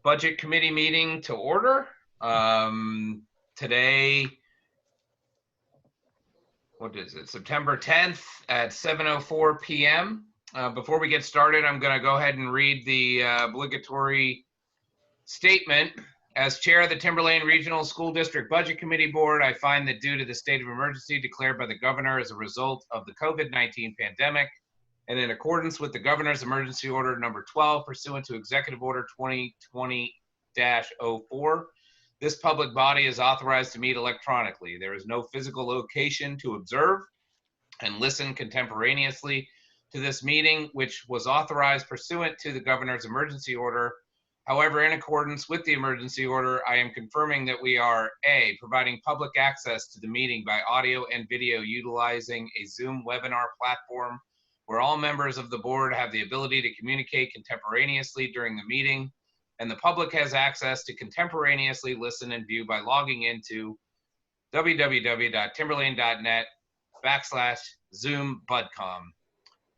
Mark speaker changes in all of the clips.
Speaker 1: Budget Committee meeting to order. Today, what is it, September 10th at 7:04 p.m. Before we get started, I'm going to go ahead and read the obligatory statement. As chair of the Timberlane Regional School District Budget Committee Board, I find that due to the state of emergency declared by the governor as a result of the COVID-19 pandemic, and in accordance with the governor's emergency order number 12 pursuant to Executive Order 2020-04, this public body is authorized to meet electronically. There is no physical location to observe and listen contemporaneously to this meeting, which was authorized pursuant to the governor's emergency order. However, in accordance with the emergency order, I am confirming that we are A, providing public access to the meeting by audio and video utilizing a Zoom webinar platform where all members of the board have the ability to communicate contemporaneously during the meeting, and the public has access to contemporaneously listen and view by logging into www.timberlane.net/ZoomBudCom.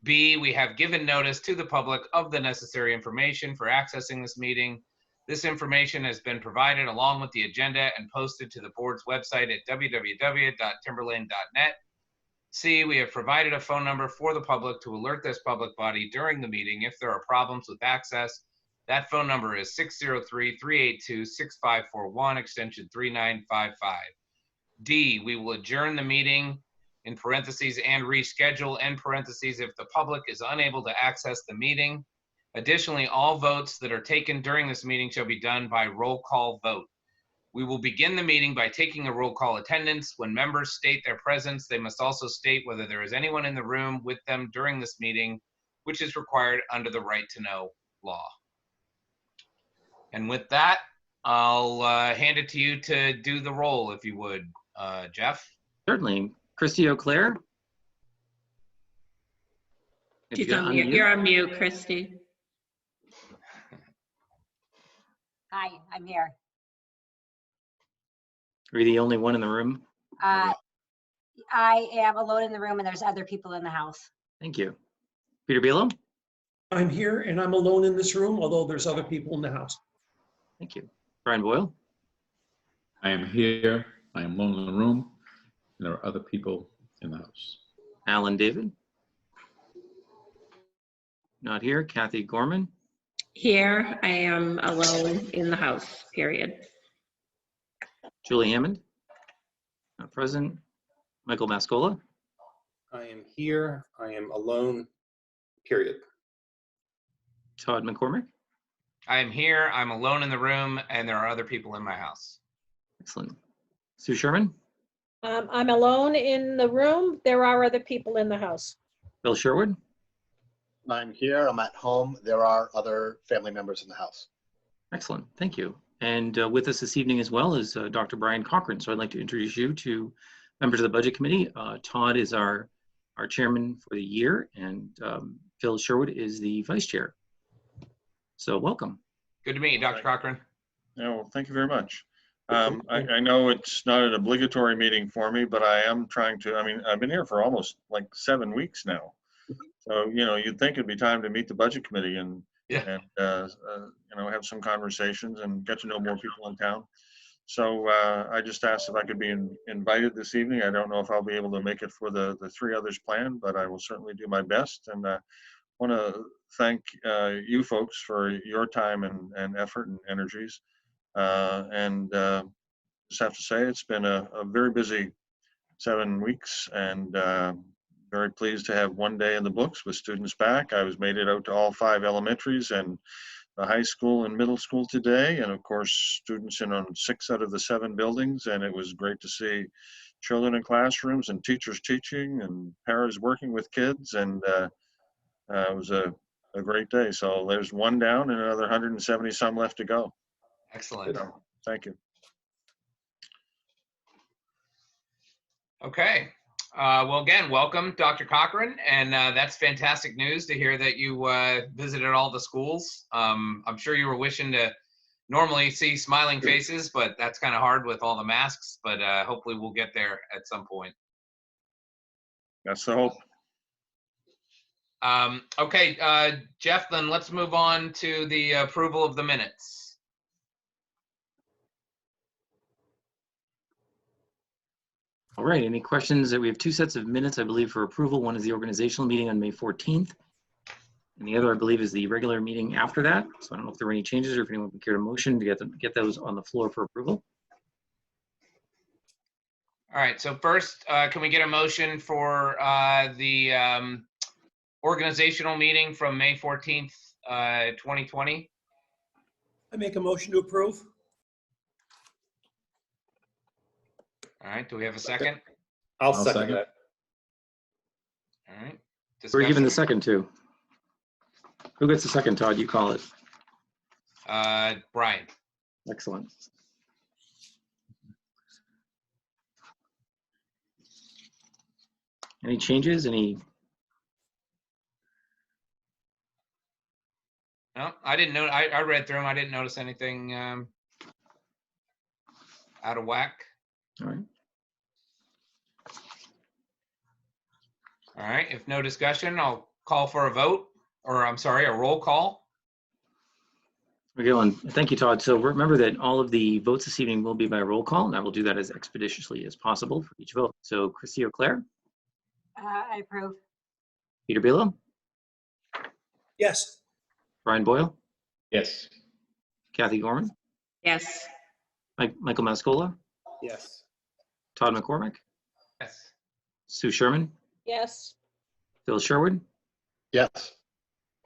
Speaker 1: B, we have given notice to the public of the necessary information for accessing this meeting. This information has been provided along with the agenda and posted to the board's website at www.timberlane.net. C, we have provided a phone number for the public to alert this public body during the meeting if there are problems with access. That phone number is 603-382-6541, extension 3955. D, we will adjourn the meeting in parentheses and reschedule end parentheses if the public is unable to access the meeting. Additionally, all votes that are taken during this meeting shall be done by roll call vote. We will begin the meeting by taking a roll call attendance. When members state their presence, they must also state whether there is anyone in the room with them during this meeting, which is required under the right to know law. And with that, I'll hand it to you to do the roll, if you would, Jeff.
Speaker 2: Certainly. Christy O'Clair.
Speaker 3: You're on mute, Christy.
Speaker 4: Hi, I'm here.
Speaker 2: Are you the only one in the room?
Speaker 4: I am alone in the room and there's other people in the house.
Speaker 2: Thank you. Peter Bielo?
Speaker 5: I'm here and I'm alone in this room, although there's other people in the house.
Speaker 2: Thank you. Brian Boyle?
Speaker 6: I am here. I am alone in the room. And there are other people in the house.
Speaker 2: Alan David? Not here. Kathy Gorman?
Speaker 3: Here, I am alone in the house, period.
Speaker 2: Julie Hammond? Not present. Michael Mascola?
Speaker 7: I am here. I am alone, period.
Speaker 2: Todd McCormick?
Speaker 1: I am here, I'm alone in the room, and there are other people in my house.
Speaker 2: Excellent. Sue Sherman?
Speaker 8: I'm alone in the room. There are other people in the house.
Speaker 2: Bill Sherwood?
Speaker 9: I'm here. I'm at home. There are other family members in the house.
Speaker 2: Excellent. Thank you. And with us this evening as well is Dr. Brian Cochran. So I'd like to introduce you to members of the Budget Committee. Todd is our chairman for the year, and Phil Sherwood is the vice chair. So welcome.
Speaker 1: Good to meet you, Dr. Cochran.
Speaker 10: Yeah, well, thank you very much. I know it's not an obligatory meeting for me, but I am trying to, I've been here for almost like 7 weeks now. So, you'd think it'd be time to meet the Budget Committee and have some conversations and get to know more people in town. So I just asked if I could be invited this evening. I don't know if I'll be able to make it for the 3 others planned, but I will certainly do my best. And want to thank you folks for your time and effort and energies. Just have to say it's been a very busy 7 weeks, and very pleased to have one day in the books with students back. I made it out to all 5 elementaries and the high school and middle school today, and of course students in on 6 out of the 7 buildings, and it was great to see children in classrooms and teachers teaching and paras working with kids, and it was a great day. So there's 1 down and another 170 some left to go.
Speaker 1: Excellent.
Speaker 10: So, thank you.
Speaker 1: Okay. Well, again, welcome, Dr. Cochran, and that's fantastic news to hear that you visited all the schools. I'm sure you were wishing to normally see smiling faces, but that's kind of hard with all the masks, but hopefully we'll get there at some point.
Speaker 10: That's the hope.
Speaker 1: Okay, Jeff, then let's move on to the approval of the minutes.
Speaker 2: All right, any questions? We have two sets of minutes, I believe, for approval. One is the organizational meeting on May 14th. And the other, I believe, is the regular meeting after that. So I don't know if there were any changes or if anyone would care to motion to get those on the floor for approval.
Speaker 1: All right, so first, can we get a motion for the organizational meeting from May 14th, 2020?
Speaker 5: I make a motion to approve.
Speaker 1: All right, do we have a second?
Speaker 7: I'll
Speaker 6: I'll
Speaker 7: second
Speaker 6: second.
Speaker 7: that.
Speaker 1: All right.
Speaker 2: We're given the
Speaker 1: Discussion?
Speaker 2: second too. Who gets the second, Todd? You call it.
Speaker 1: Brian.
Speaker 2: Excellent. Any changes? Any?
Speaker 1: No, I didn't know. I read through them. I didn't notice anything out of whack.
Speaker 2: All right.
Speaker 1: All right, if no discussion, I'll call for a vote, or I'm sorry, a roll call.
Speaker 2: We're going. Thank you, Todd. So remember that all of the votes this evening will be by roll call, and I will do that as expeditiously as possible for each vote. So Christy O'Clair,
Speaker 4: I approve.
Speaker 2: Peter Bilo,
Speaker 5: Yes.
Speaker 2: Brian Boyle,
Speaker 6: Yes.
Speaker 2: Kathy Gorman,
Speaker 3: Yes.
Speaker 2: Michael Mascola,
Speaker 7: Yes.
Speaker 2: Todd McCormick,
Speaker 1: Yes.
Speaker 2: Sue Sherman,
Speaker 8: Yes.
Speaker 2: Phil Sherwood,
Speaker 9: Yes.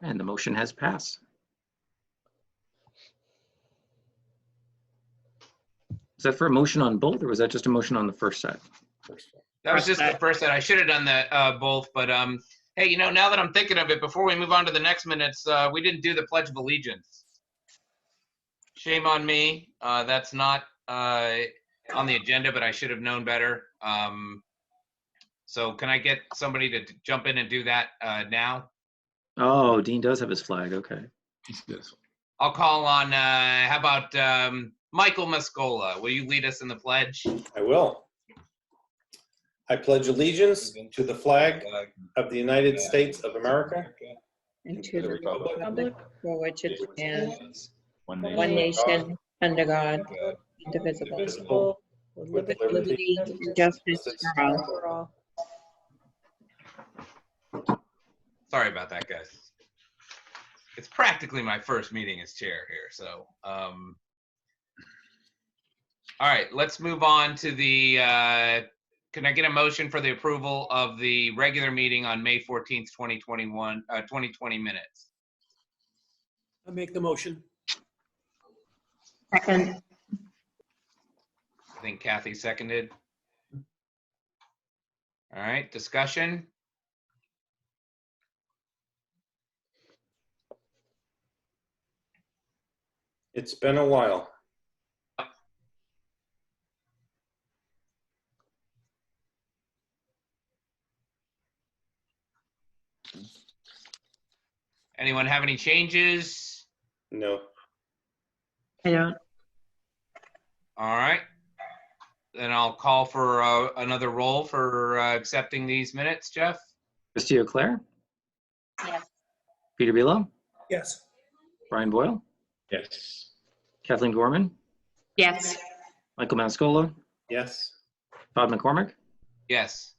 Speaker 2: and the motion has passed. Is that for a motion on both, or was that just a motion on the first set?
Speaker 1: That was just the first set. I should have done that both, but hey, you know, now that I'm thinking of it, before we move on to the next minutes, we didn't do the Pledge of Allegiance. Shame on me. That's not on the agenda, but I should have known better. So can I get somebody to jump in and do that now?
Speaker 2: Oh, Dean does have his flag. Okay.
Speaker 6: Yes.
Speaker 1: I'll call on, how about Michael Mascola? Will you lead us in the pledge?
Speaker 7: I will. I pledge allegiance to the flag of the United States of America
Speaker 3: And to the
Speaker 7: republic
Speaker 8: Public.
Speaker 3: for which it stands,
Speaker 6: One
Speaker 3: one nation, under God, indivisible,
Speaker 8: Visible.
Speaker 7: with
Speaker 3: with
Speaker 7: liberty
Speaker 3: liberty and justice for all.
Speaker 8: For all.
Speaker 1: Sorry about that, guys. It's practically my first meeting as chair here, so. All right, let's move on to the, can I get a motion for the approval of the regular meeting on May 14th, 2020 minutes?
Speaker 5: I make the motion.
Speaker 3: Second.
Speaker 1: I think Kathy seconded. All right, discussion?
Speaker 7: It's been a while.
Speaker 1: Anyone have any changes?
Speaker 7: No.
Speaker 3: I don't.
Speaker 1: All right. Then I'll call for another roll for accepting these minutes, Jeff.
Speaker 2: Christy O'Clair,
Speaker 4: Yes.
Speaker 2: Peter Bilo,
Speaker 5: Yes.
Speaker 2: Brian Boyle,
Speaker 6: Yes.
Speaker 2: Kathleen Gorman,
Speaker 3: Yes.
Speaker 2: Michael Mascola,
Speaker 7: Yes.
Speaker 2: Todd McCormick,
Speaker 1: Yes.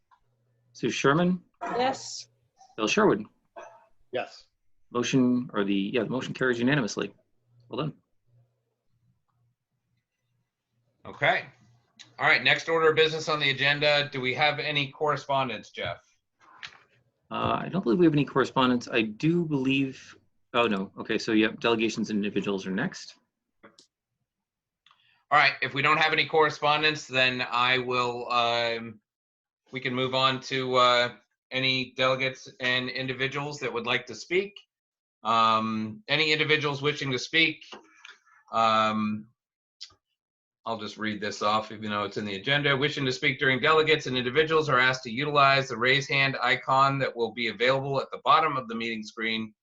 Speaker 2: Sue Sherman,
Speaker 8: Yes.
Speaker 2: Phil Sherwood.
Speaker 9: Yes.
Speaker 2: Motion, or the motion carries unanimously. Well done.
Speaker 1: Okay. All right, next order of business on the agenda. Do we have any correspondence, Jeff?
Speaker 2: I don't believe we have any correspondence. I do believe, oh no, okay, so yep, delegations and individuals are next.
Speaker 1: All right, if we don't have any correspondence, then I will, we can move on to any delegates and individuals that would like to speak. Any individuals wishing to speak, I'll just read this off even though it's in the agenda. Wishing to speak during delegates and individuals are asked to utilize the raise hand icon that will be available at the bottom of the meeting screen.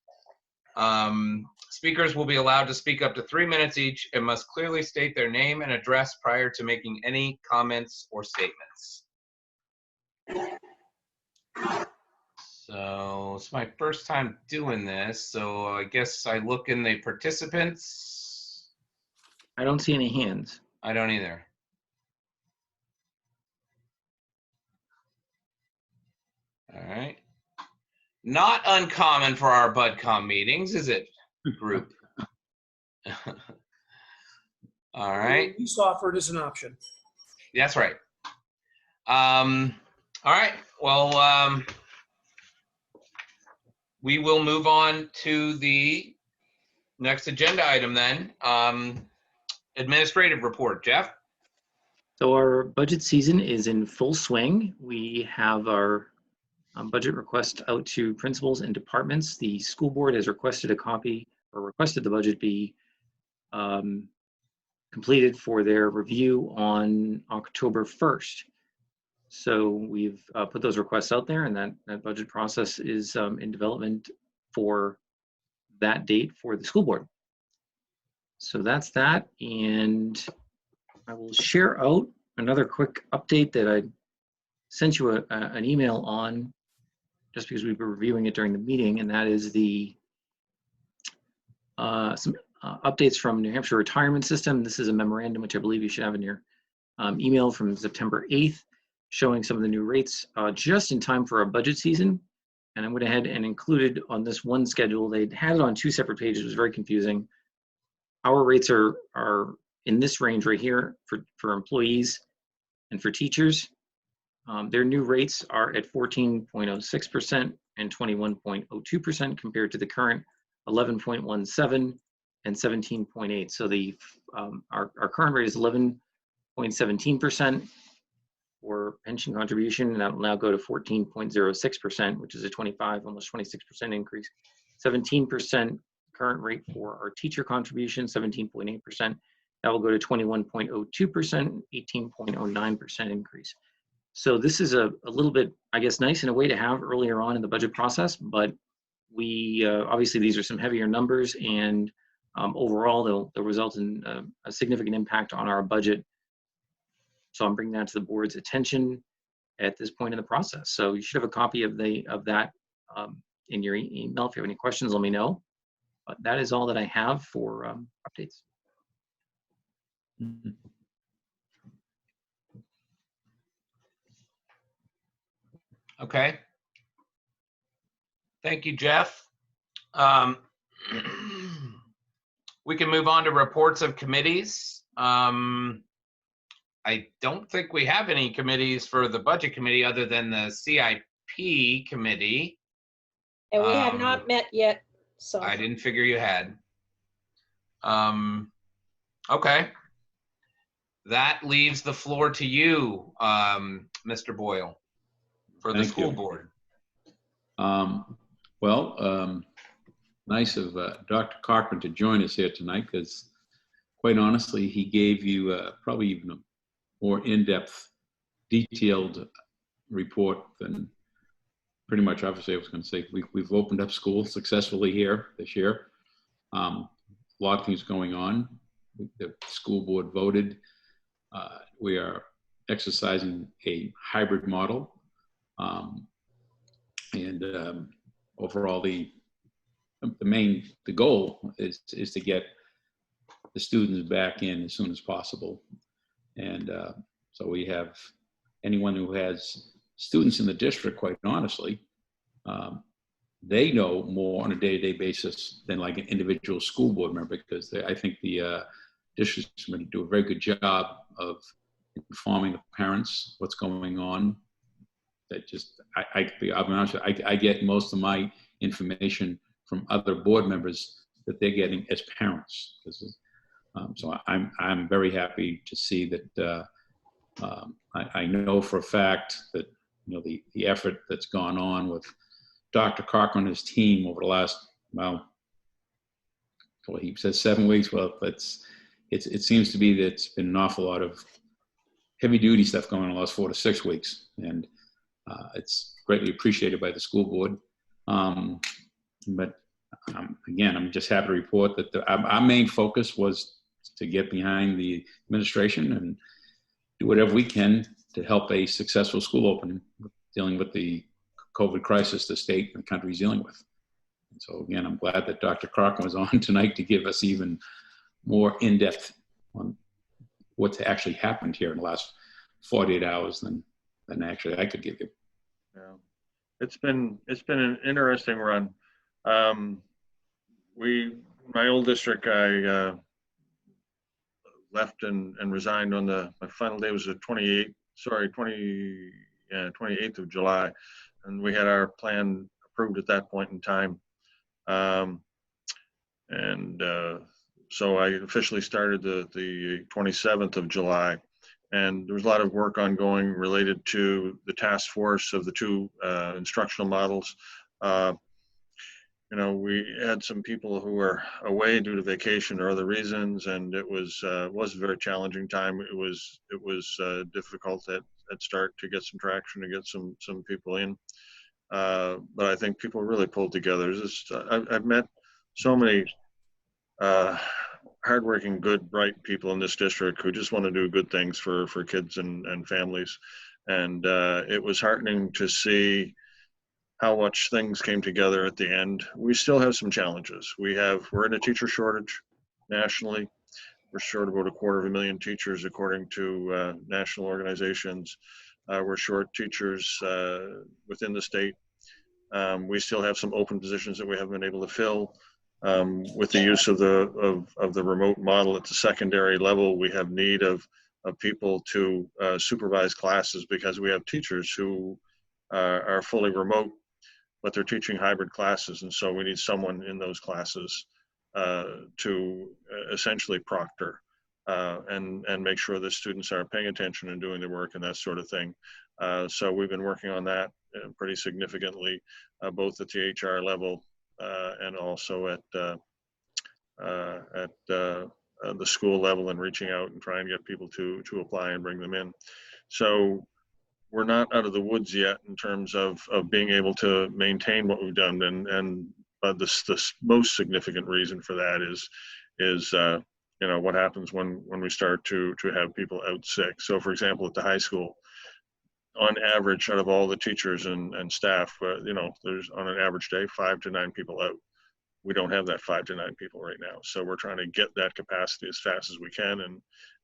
Speaker 1: Speakers will be allowed to speak up to 3 minutes each and must clearly state their name and address prior to making any comments or statements. So it's my first time doing this, so I guess I look in the participants.
Speaker 2: I don't see any hands.
Speaker 1: I don't either. All right. Not uncommon for our BudCom meetings, is it, group? All right.
Speaker 5: Lease offered as an option.
Speaker 1: That's right. All right. Well, we will move on to the next agenda item then. Administrative report, Jeff.
Speaker 2: So our budget season is in full swing. We have our budget request out to principals and departments. The school board has requested a copy or requested the budget be completed for their review on October 1st. So we've put those requests out there, and that budget process is in development for that date for the school board. So that's that, and I will share out another quick update that I sent you an email on just because we were reviewing it during the meeting, and that is the some updates from New Hampshire Retirement System. This is a memorandum which I believe you should have in your email from September 8th, showing some of the new rates just in time for our budget season. And I went ahead and included on this one schedule. They had it on two separate pages. It was very confusing. Our rates are in this range right here for employees and for teachers. Their new rates are at 14.06% and 21.02% compared to the current 11.17 and 17.8. So the our current rate is 11.17% for pension contribution, and that will now go to 14.06%, which is a 25, almost 26% increase. 17% current rate for our teacher contribution, 17.8%. That will go to 21.02%, 18.09% increase. So this is a little bit, I guess, nice in a way to have earlier on in the budget process, but we obviously these are some heavier numbers, and overall they'll result in a significant impact on our budget. So I'm bringing that to the board's attention at this point in the process. So you should have a copy of that in your email. If you have any questions, let me know. But that is all that I have for updates.
Speaker 1: Okay. Thank you, Jeff. We can move on to reports of committees. I don't think we have any committees for the budget committee other than the CIP committee.
Speaker 8: And we have not met yet, so.
Speaker 1: I didn't figure you had. Okay. That leaves the floor to you, Mr. Boyle, for the school board.
Speaker 6: Nice of Dr. Cochran to join us here tonight, because quite honestly, he gave you probably even a more in-depth, detailed report than pretty much, obviously, I was going to say, we've opened up school successfully here this year. A lot of things going on. The school board voted. We are exercising a hybrid model. Overall, the goal is to get the students back in as soon as possible. And so we have anyone who has students in the district, quite honestly, they know more on a day-to-day basis than like an individual school board member, because I think the district's going to do a very good job of informing the parents what's going on. That just, I'll be honest with you, I get most of my information from other board members that they're getting as parents. So I'm very happy to see that. I know for a fact that the effort that's gone on with Dr. Cochran and his team over the last, well, he says 7 weeks. Well, it seems to be that it's been an awful lot of heavy duty stuff going on the last 4 to 6 weeks, and it's greatly appreciated by the school board. But again, I'm just happy to report that our main focus was to get behind the administration and do whatever we can to help a successful school opening, dealing with the COVID crisis the state and the country is dealing with. And so again, I'm glad that Dr. Cochran was on tonight to give us even more in-depth on what's actually happened here in the last 48 hours than actually I could give you.
Speaker 10: Yeah. it's been an interesting run. My old district, I left and resigned on my final day was the 28th of July, and we had our plan approved at that point in time. So I officially started the 27th of July, and there was a lot of work ongoing related to the task force of the two instructional models. We had some people who were away due to vacation or other reasons, and it was a very challenging time. It was difficult at start to get some traction, to get some people in. But I think people really pulled together. I've met so many hardworking, good, bright people in this district who just want to do good things for kids and families. And it was heartening to see how much things came together at the end. We still have some challenges. We're in a teacher shortage nationally. We're short about 250,000 teachers according to national organizations. We're short teachers within the state. We still have some open positions that we haven't been able to fill. With the use of the remote model at the secondary level, we have need of people to supervise classes, because we have teachers who are fully remote, but they're teaching hybrid classes, and so we need someone in those classes to essentially proctor and make sure the students are paying attention and doing their work and that sort of thing. So we've been working on that pretty significantly, both at the HR level and also at the school level, and reaching out and trying to get people to apply and bring them in. So we're not out of the woods yet in terms of being able to maintain what we've done. And the most significant reason for that is what happens when we start to have people out sick. So for example, at the high school, on average, out of all the teachers and staff, there's on an average day 5 to 9 people out. We don't have that 5 to 9 people right now. So we're trying to get that capacity as fast as we can.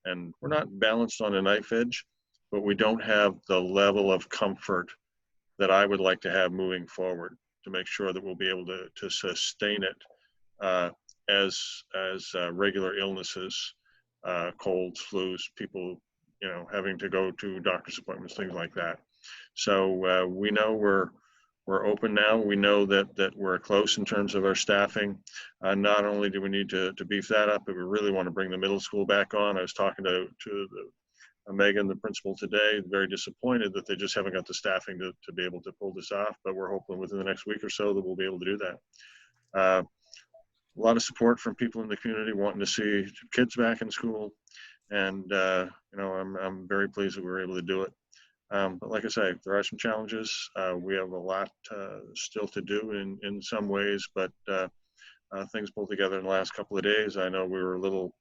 Speaker 10: And we're not balanced on a knife edge, but we don't have the level of comfort that I would like to have moving forward, to make sure that we'll be able to sustain it as regular illnesses, colds, flus, people, having to go to doctor's appointments, things like that. So we know we're open now. We know that we're close in terms of our staffing. Not only do we need to beef that up, but we really want to bring the middle school back on. I was talking to Megan, the principal, today, very disappointed that they just haven't got the staffing to be able to pull this off, but we're hoping within the next week or so that we'll be able to do that. A lot of support from people in the community wanting to see kids back in school, and I'm very pleased that we were able to do it. But like I say, there are some challenges. We have a lot still to do in some ways, but things pulled together in the last couple of days. I know we were a little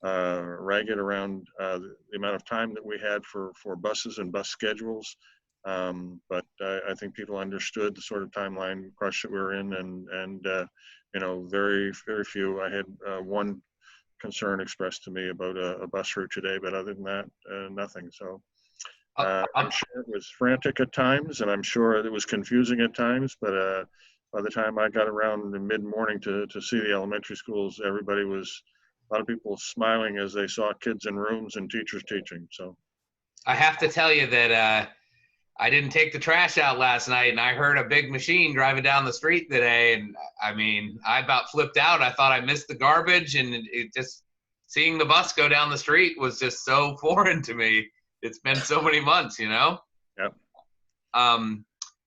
Speaker 10: ragged around the amount of time that we had for buses and bus schedules. But I think people understood the sort of timeline crush that we were in, and very, very few. I had one concern expressed to me about a bus route today, but other than that, nothing. So I'm sure it was frantic at times, and I'm sure it was confusing at times, but by the time I got around in mid-morning to see the elementary schools, a lot of people smiling as they saw kids in rooms and teachers teaching. So
Speaker 1: I have to tell you that I didn't take the trash out last night, and I heard a big machine driving down the street today, and I mean, I about flipped out. I thought I missed the garbage, and it just, seeing the bus go down the street was just so foreign to me. It's been so many months, Yep.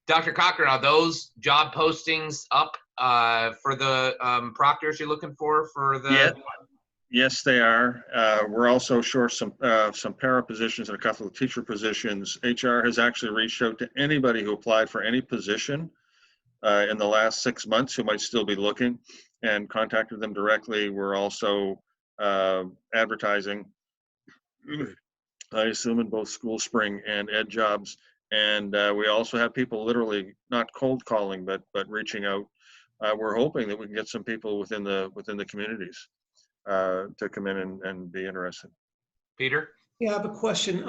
Speaker 1: Dr. Cochran, are those job postings up for the proctors you're looking for the?
Speaker 10: Yeah. Yes, they are. We're also short some para positions and a couple of teacher positions. HR has actually reached out to anybody who applied for any position in the last 6 months who might still be looking, and contacted them directly. We're also advertising, I assume, in both School Spring and Ed Jobs. And we also have people literally not cold calling, but reaching out. We're hoping that we can get some people within the communities to come in and be interested.
Speaker 1: Peter?
Speaker 5: Yeah, I have a question.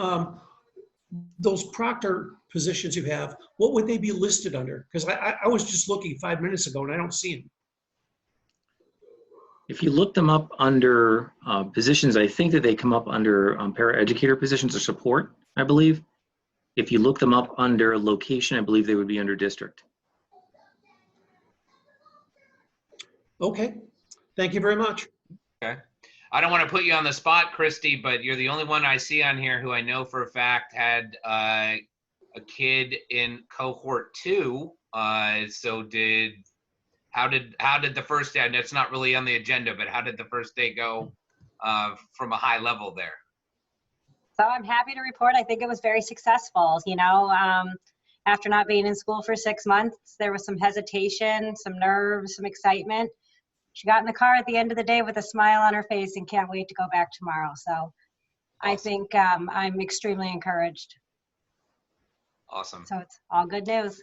Speaker 5: those proctor positions you have, what would they be listed under? Because I was just looking 5 minutes ago and I don't see them.
Speaker 2: If you look them up under positions, I think that they come up under paraeducator positions or support, I believe. If you look them up under location, I believe they would be under district.
Speaker 5: Okay, thank you very much.
Speaker 1: Okay. I don't want to put you on the spot, Christy, but you're the only one I see on here who I know for a fact had a kid in cohort 2. So how did the first day, and it's not really on the agenda, but how did the first day go from a high level there?
Speaker 4: So I'm happy to report, I think it was very successful. You know, after not being in school for 6 months, there was some hesitation, some nerves, some excitement. She got in the car at the end of the day with a smile on her face and can't wait to go back tomorrow. So awesome. I think I'm extremely encouraged.
Speaker 1: Awesome.
Speaker 4: So it's all good news.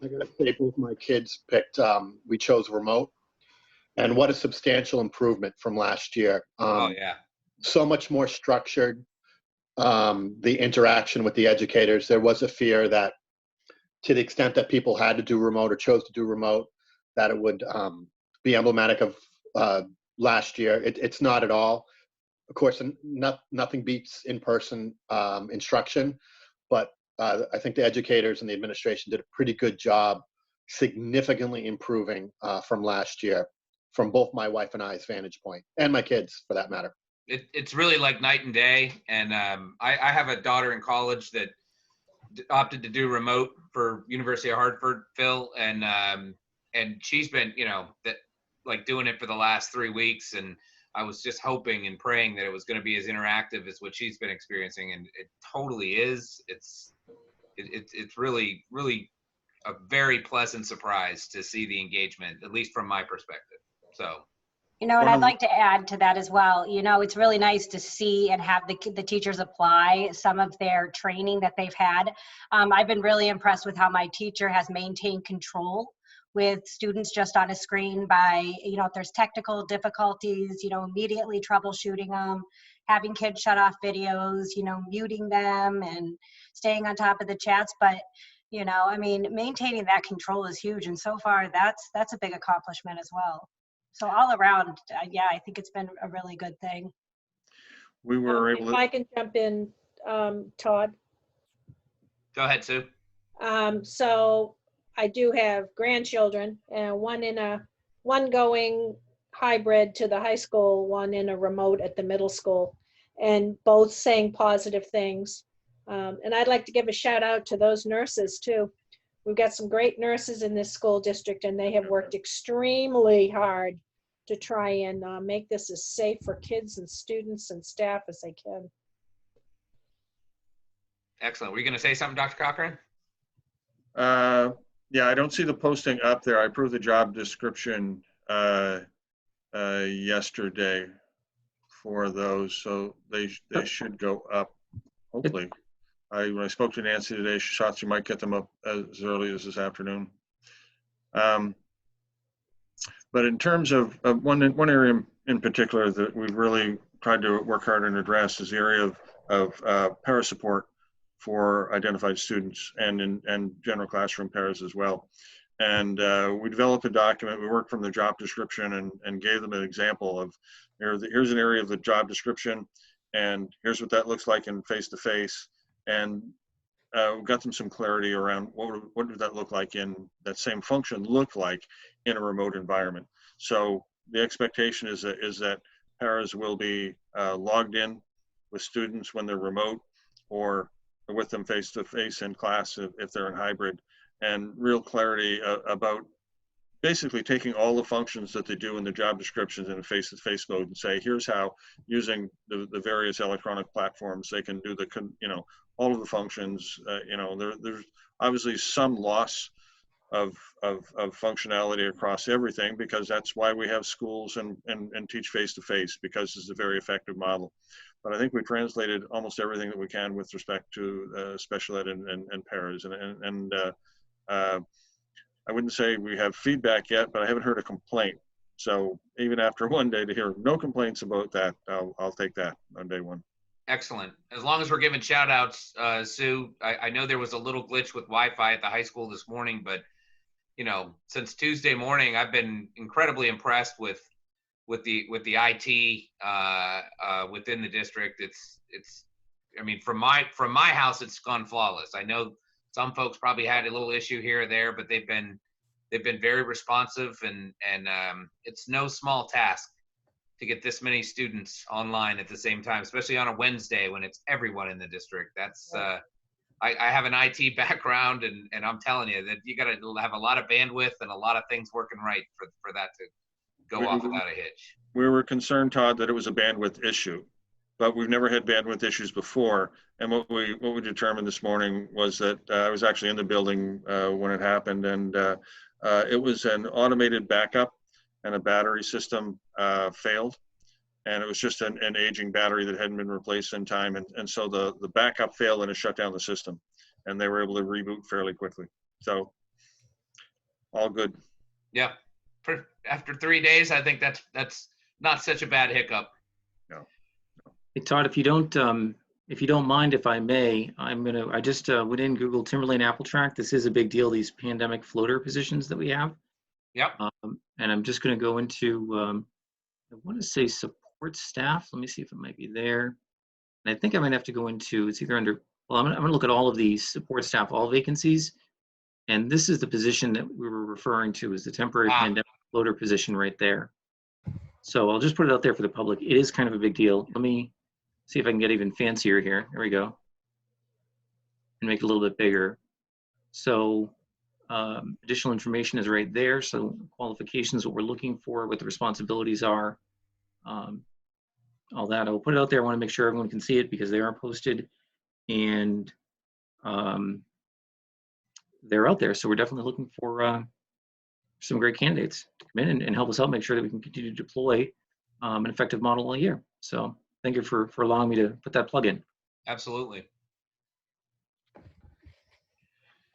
Speaker 9: I gotta say, both my kids picked, we chose remote. And what a substantial improvement from last year.
Speaker 1: Oh, yeah.
Speaker 9: So much more structured. The interaction with the educators, there was a fear that to the extent that people had to do remote or chose to do remote, that it would be emblematic of last year. It's not at all. Of course, nothing beats in-person instruction, but I think the educators and the administration did a pretty good job significantly improving from last year, from both my wife and I's vantage point, and my kids for that matter.
Speaker 1: It's really like night and day. And I have a daughter in college that opted to do remote for University of Hartford, Phil, and she's been, doing it for the last 3 weeks. And I was just hoping and praying that it was going to be as interactive as what she's been experiencing, and it totally is. It's really, really a very pleasant surprise to see the engagement, at least from my perspective. So.
Speaker 4: And I'd like to add to that as well. It's really nice to see and have the teachers apply some of their training that they've had. I've been really impressed with how my teacher has maintained control with students just on a screen by, if there's technical difficulties, immediately troubleshooting them, having kids shut off videos, muting them and staying on top of the chats. But, maintaining that control is huge. And so far, that's a big accomplishment as well. So all around, I think it's been a really good thing.
Speaker 10: We were able
Speaker 8: If
Speaker 10: to.
Speaker 8: I can jump in, Todd.
Speaker 1: Go ahead, Sue.
Speaker 8: So I do have grandchildren, and one going hybrid to the high school, one in a remote at the middle school, and both saying positive things. And I'd like to give a shout out to those nurses too. We've got some great nurses in this school district, and they have worked extremely hard to try and make this as safe for kids and students and staff as they can.
Speaker 1: Excellent. Were you going to say something, Dr. Cochran?
Speaker 10: Yeah, I don't see the posting up there. I approved the job description yesterday for those, so they should go up, hopefully. When I spoke to Nancy today, she thought she might get them up as early as this afternoon. But in terms of one area in particular that we've really tried to work hard and address is the area of para support for identified students and general classroom paras as well. And we developed a document. We worked from the job description and gave them an example of here's an area of the job description, and here's what that looks like in face-to-face. And we got them some clarity around what would that look like in that same function look like in a remote environment. So the expectation is that paras will be logged in with students when they're remote, or with them face-to-face in class if they're in hybrid, and real clarity about basically taking all the functions that they do in the job descriptions in a face-to-face mode and say, here's how, using the various electronic platforms, they can do all of the functions. There's obviously some loss of functionality across everything, because that's why we have schools and teach face-to-face, because it's a very effective model. But I think we translated almost everything that we can with respect to special ed and paras. And I wouldn't say we have feedback yet, but I haven't heard a complaint. So even after one day, to hear no complaints about that, I'll take that on day one.
Speaker 1: Excellent. As long as we're giving shout outs, Sue, I know there was a little glitch with Wi-Fi at the high school this morning, but you know, since Tuesday morning, I've been incredibly impressed with the IT within the district. It's I mean, from my house, it's gone flawless. I know some folks probably had a little issue here or there, but they've been very responsive, and it's no small task to get this many students online at the same time, especially on a Wednesday when it's everyone in the district. That's I have an IT background, and I'm telling you that you got to have a lot of bandwidth and a lot of things working right for that to go off without a hitch.
Speaker 10: We were concerned, Todd, that it was a bandwidth issue, but we've never had bandwidth issues before. And what we determined this morning was that I was actually in the building when it happened, and it was an automated backup, and a battery system failed. And it was just an aging battery that hadn't been replaced in time. And so the backup failed and it shut down the system. And they were able to reboot fairly quickly. So all good.
Speaker 1: Yeah. After 3 days, I think that's not such a bad hiccup.
Speaker 10: No.
Speaker 2: Hey, Todd, if you don't mind, if I may, I just went in Google Timberlane Apple Track. This is a big deal, these pandemic floater positions that we have.
Speaker 1: Yep.
Speaker 2: And I'm just going to go into, I want to say support staff. Let me see if it might be there. And I think I might have to go into, it's either under, well, I'm going to look at all of these support staff, all vacancies. And this is the position that we were referring to as the temporary pandemic floater position right there. So I'll just put it out there for the public. It is kind of a big deal. Let me see if I can get even fancier here. There we go. And make it a little bit bigger. So additional information is right there. So qualifications, what we're looking for, what the responsibilities are, all that. I'll put it out there. I want to make sure everyone can see it because they are posted and they're out there. So we're definitely looking for some great candidates to come in and help us out, make sure that we can continue to deploy an effective model all year. So thank you for allowing me to put that plug in.
Speaker 1: Absolutely.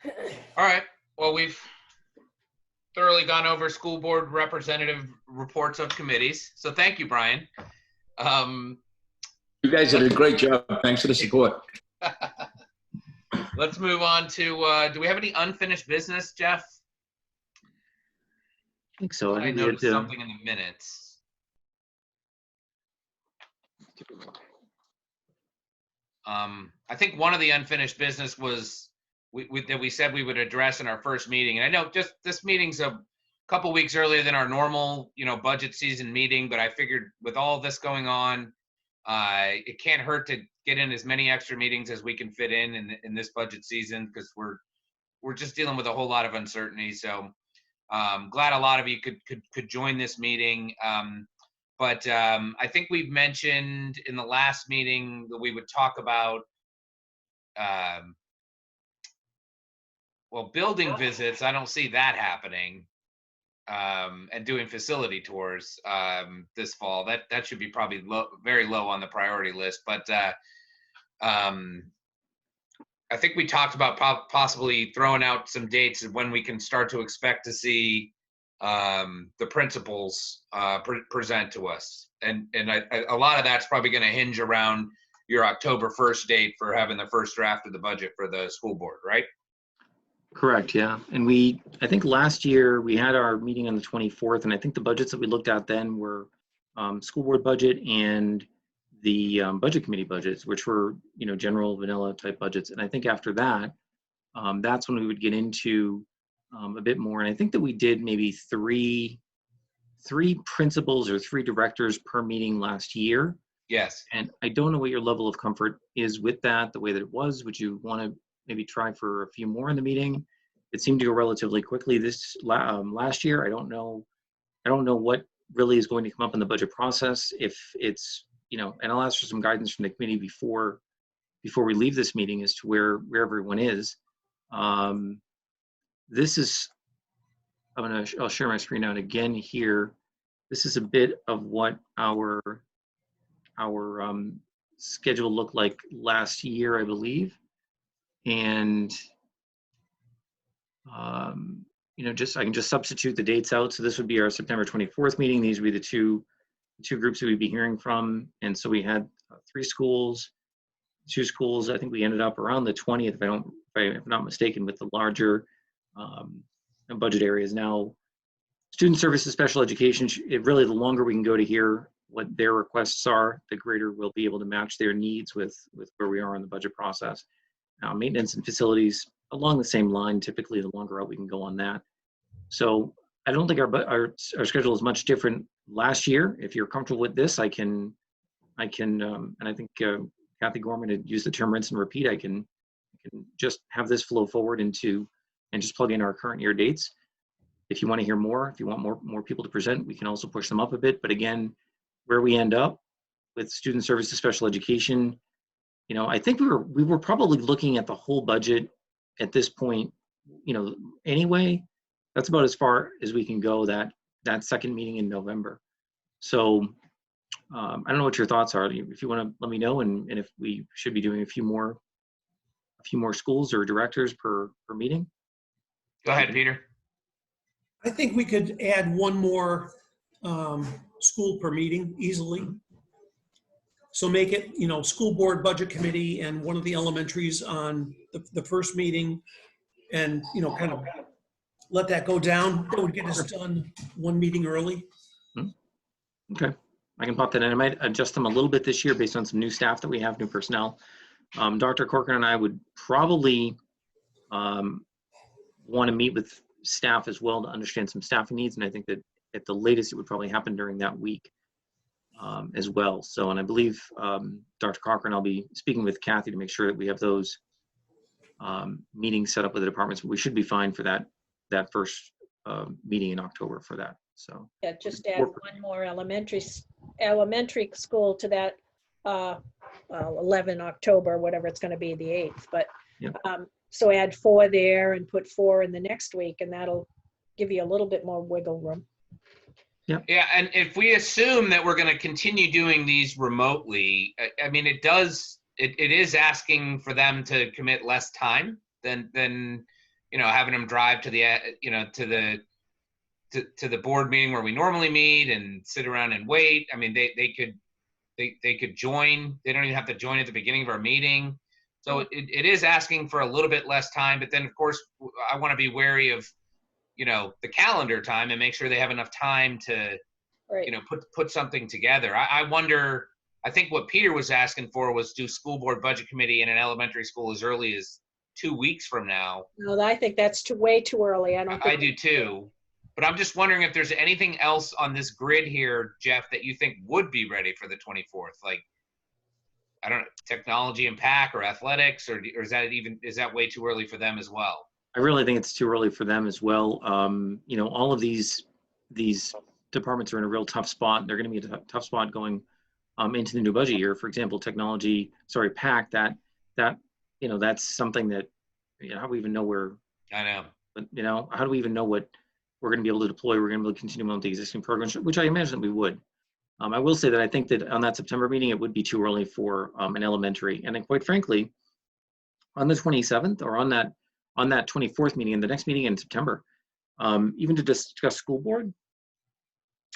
Speaker 1: All right. Well, we've thoroughly gone over school board representative reports of committees. So thank you, Brian.
Speaker 6: You guys did a great job. Thanks for the support.
Speaker 1: Let's move on to, do we have any unfinished business, Jeff?
Speaker 2: I think so.
Speaker 1: I noticed something in the minutes. I think one of the unfinished business was that we said we would address in our first meeting. And I know just this meeting's a couple weeks earlier than our normal, budget season meeting, but I figured with all of this going on, it can't hurt to get in as many extra meetings as we can fit in this budget season, because we're just dealing with a whole lot of uncertainty. So glad a lot of you could join this meeting. But I think we've mentioned in the last meeting that we would talk about building visits. I don't see that happening, and doing facility tours this fall. That should be probably very low on the priority list. But I think we talked about possibly throwing out some dates of when we can start to expect to see the principals present to us. And a lot of that's probably going to hinge around your October 1st date for having the first draft of the budget for the school board, right?
Speaker 2: Correct, yeah. And I think last year we had our meeting on the 24th, and I think the budgets that we looked at then were school board budget and the budget committee budgets, which were, general vanilla type budgets. And I think after that, that's when we would get into a bit more. And I think that we did maybe three principals or three directors per meeting last year.
Speaker 1: Yes.
Speaker 2: And I don't know what your level of comfort is with that, the way that it was. Would you want to maybe try for a few more in the meeting? It seemed to go relatively quickly this last year. I don't know what really is going to come up in the budget process. If it's, and I'll ask for some guidance from the committee before we leave this meeting as to where everyone is. This is, I'll share my screen out again here. This is a bit of what our schedule looked like last year, I believe. And, I can just substitute the dates out. So this would be our September 24th meeting. These would be the two groups that we'd be hearing from. And so we had 3 schools, two schools. I think we ended up around the 20th, if I'm not mistaken, with the larger budget areas. Now, student services, special education, it really, the longer we can go to hear what their requests are, the greater we'll be able to match their needs with where we are in the budget process. Maintenance and facilities, along the same line, typically the longer out we can go on that. So I don't think our schedule is much different last year. If you're comfortable with this, I can, and I think Kathy Gorman had used the term rinse and repeat. I can just have this flow forward into, and just plug in our current year dates. If you want to hear more, if you want more people to present, we can also push them up a bit. But again, where we end up with student services, special education, you know, I think we were probably looking at the whole budget at this point, you know, anyway. That's about as far as we can go that second meeting in November. So I don't know what your thoughts are. If you want to let me know, and if we should be doing a few more schools or directors per meeting.
Speaker 1: Go ahead, Peter.
Speaker 5: I think we could add one more school per meeting easily. So make it, you know, school board budget committee and one of the elementaries on the first meeting, and, you know, kind of let that go down. That would get us done one meeting early.
Speaker 2: Okay, I can pop that in. I might adjust them a little bit this year based on some new staff that we have, new personnel. Dr. Corcoran and I would probably want to meet with staff as well to understand some staffing needs, and I think that at the latest it would probably happen during that week as well. So, and I believe Dr. Corcoran, I'll be speaking with Kathy to make sure that we have those meetings set up with the departments, but we should be fine for that first meeting in October for that. So
Speaker 8: yeah, just add one more elementary school to that 11 October, whatever it's going to be, the 8th. But
Speaker 2: yep.
Speaker 8: So add 4 there and put 4 in the next week, and that'll give you a little bit more wiggle room.
Speaker 1: Yeah, and if we assume that we're going to continue doing these remotely, I mean, it is asking for them to commit less time than you know, having them drive to the to the board meeting where we normally meet and sit around and wait. I mean, they could join. They don't even have to join at the beginning of our meeting. So it is asking for a little bit less time, but then of course I want to be wary of, you know, the calendar time and make sure they have enough time to,
Speaker 8: right,
Speaker 1: you know, put something together. I wonder, I think what Peter was asking for was do school board budget committee in an elementary school as early as 2 weeks from now.
Speaker 8: No, I think that's way too early.
Speaker 1: I do too. But I'm just wondering if there's anything else on this grid here, Jeff, that you think would be ready for the 24th? Like, I don't know, technology and PAC or athletics, or is that way too early for them as well?
Speaker 2: I really think it's too early for them as well. You know, all of these departments are in a real tough spot. They're going to be a tough spot going into the new budget year. For example, PAC, that you know, that's something that, you know, how do we even know where?
Speaker 1: I know.
Speaker 2: But, you know, how do we even know what we're going to be able to deploy? We're going to be able to continue on with the existing programs, which I imagine that we would. I will say that I think that on that September meeting, it would be too early for an elementary. And then quite frankly, on the 27th or on that 24th meeting and the next meeting in September, even to discuss school board,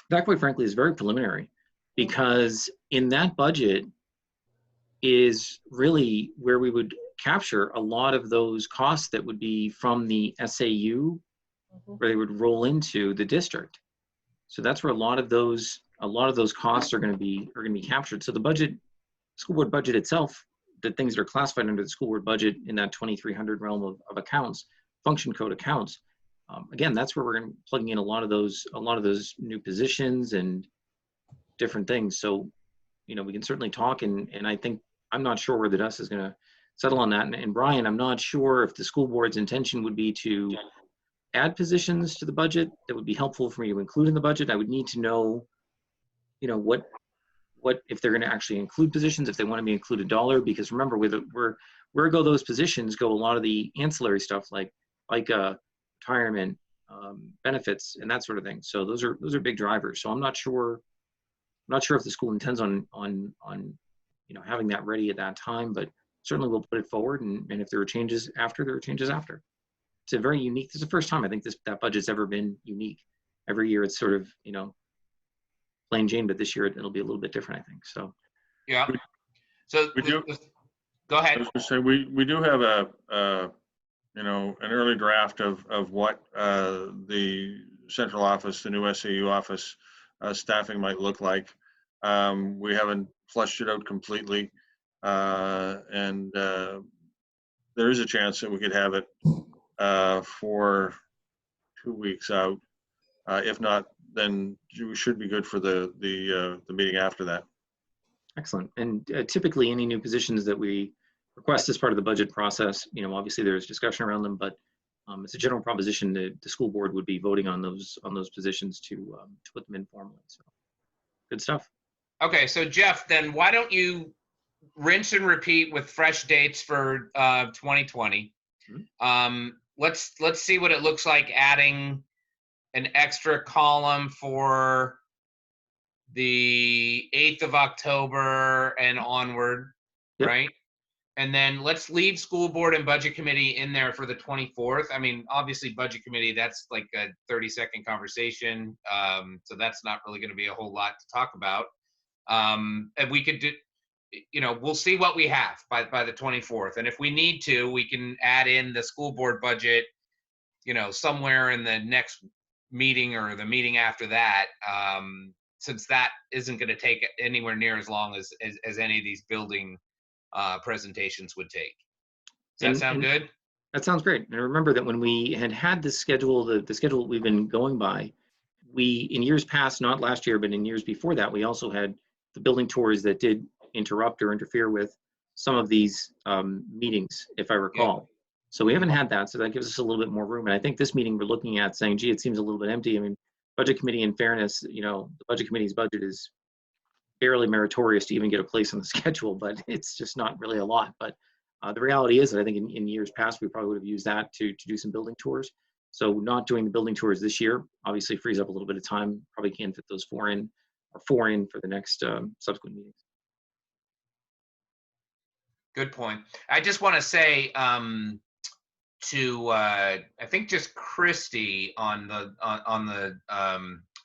Speaker 2: that quite frankly is very preliminary, because in that budget is really where we would capture a lot of those costs that would be from the SAU, where they would roll into the district. So that's where a lot of those costs are going to be captured. So the budget, school board budget itself, the things that are classified under the school board budget in that 2300 realm of accounts, function code accounts, again, that's where we're going to be plugging in a lot of those new positions and different things. So, you know, we can certainly talk, and I think, I'm not sure where the dust is going to settle on that. And Brian, I'm not sure if the school board's intention would be to add positions to the budget that would be helpful for me to include in the budget. I would need to know, you know, what if they're going to actually include positions, if they want to be included dollar, because remember, where go those positions go a lot of the ancillary stuff like retirement, benefits, and that sort of thing. So those are big drivers. So I'm not sure if the school intends on you know, having that ready at that time, but certainly we'll put it forward, and if there are changes after, there are changes after. It's a very unique, this is the first time I think that budget's ever been unique. Every year it's sort of, you know, plain Jane, but this year it'll be a little bit different, I think. So
Speaker 1: yeah. So Go
Speaker 10: I
Speaker 1: ahead.
Speaker 10: was gonna say, we do have you know, an early draft of what the central office, the new SAU office staffing might look like. We haven't fleshed it out completely. And there is a chance that we could have it for 2 weeks out. If not, then we should be good for the meeting after that.
Speaker 2: Excellent. And typically any new positions that we request as part of the budget process, you know, obviously there's discussion around them, but it's a general proposition that the school board would be voting on those positions to put them in formally. So good stuff.
Speaker 1: Okay, so Jeff, then why don't you rinse and repeat with fresh dates for 2020? Let's see what it looks like adding an extra column for the 8th of October and onward,
Speaker 2: Yep.
Speaker 1: right? And then let's leave school board and budget committee in there for the 24th. I mean, obviously budget committee, that's like a 30-second conversation. So that's not really going to be a whole lot to talk about. And we could do, you know, we'll see what we have by the 24th. And if we need to, we can add in the school board budget, you know, somewhere in the next meeting or the meeting after that, since that isn't going to take anywhere near as long as any of these building presentations would take. Does that sound good?
Speaker 2: That sounds great. And remember that when we had this schedule, the schedule we've been going by, we, in years past, not last year, but in years before that, we also had the building tours that did interrupt or interfere with some of these meetings, if I recall. Yeah. So we haven't had that, so that gives us a little bit more room. And I think this meeting we're looking at saying, gee, it seems a little bit empty. I mean, budget committee, in fairness, you know, the budget committee's budget is barely meritorious to even get a place on the schedule, but it's just not really a lot. But the reality is that I think in years past, we probably would have used that to do some building tours. So not doing the building tours this year obviously frees up a little bit of time. Probably can't fit those four in for the next subsequent meetings.
Speaker 1: Good point. I just want to say to I think just Christy on the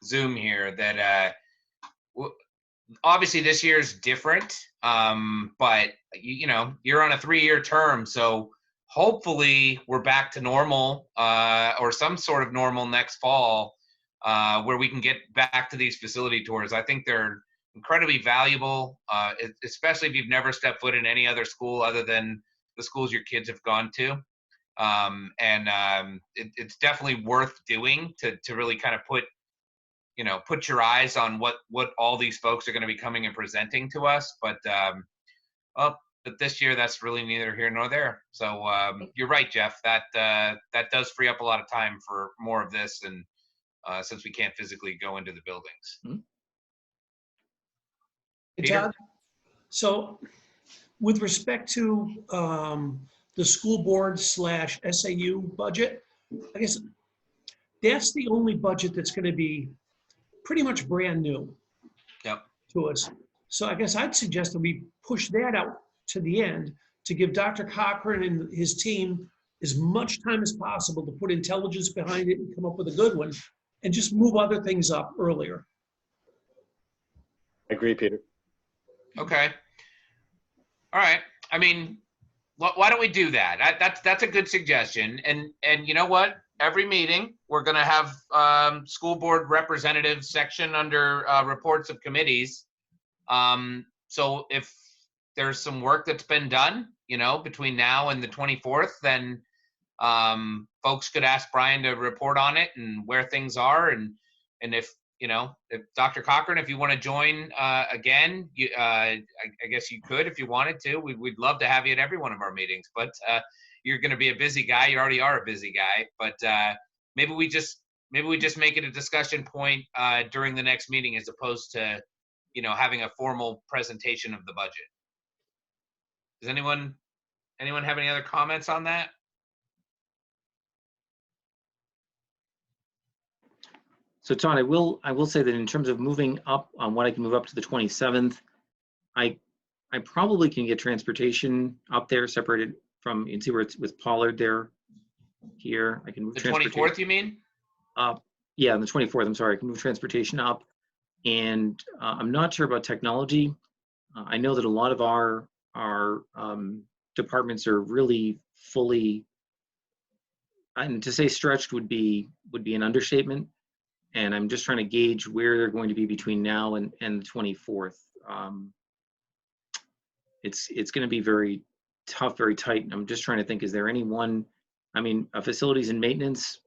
Speaker 1: Zoom here that obviously this year's different, but you know, you're on a 3-year term, so hopefully we're back to normal or some sort of normal next fall, where we can get back to these facility tours. I think they're incredibly valuable, especially if you've never stepped foot in any other school other than the schools your kids have gone to. It's definitely worth doing to really kind of put your eyes on what all these folks are going to be coming and presenting to us. But this year that's really neither here nor there. So you're right, Jeff, that does free up a lot of time for more of this, and since we can't physically go into the buildings.
Speaker 2: Mm-hmm.
Speaker 5: Todd, so with respect to the school board / SAU budget, I guess that's the only budget that's going to be pretty much brand new.
Speaker 1: Yep.
Speaker 5: To us. So I guess I'd suggest that we push that out to the end to give Dr. Cochran and his team as much time as possible to put intelligence behind it and come up with a good one, and just move other things up earlier.
Speaker 9: I agree, Peter.
Speaker 1: Okay. All right. I mean, why don't we do that? That's a good suggestion. And you know what? Every meeting, we're going to have school board representative section under reports of committees. So if there's some work that's been done, you know, between now and the 24th, then folks could ask Brian to report on it and where things are. And if, you know, if Dr. Cochran, if you want to join again, I guess you could if you wanted to. We'd love to have you at every one of our meetings, but you're going to be a busy guy. You already are a busy guy, but maybe we just make it a discussion point during the next meeting, as opposed to, you know, having a formal presentation of the budget. Does anyone have any other comments on that?
Speaker 2: So Todd, I will say that in terms of moving up on what I can move up to the 27th, I probably can get transportation up there separated from, you can see where it's with Pollard there, here. I can move
Speaker 1: the 24th, you mean?
Speaker 2: Yeah, on the 24th, I'm sorry, I can move transportation up. And I'm not sure about technology. I know that a lot of our departments are really fully, and to say stretched would be an understatement. And I'm just trying to gauge where they're going to be between now and the 24th. It's going to be very tough, very tight. I'm just trying to think, is there any one, I mean, facilities and maintenance,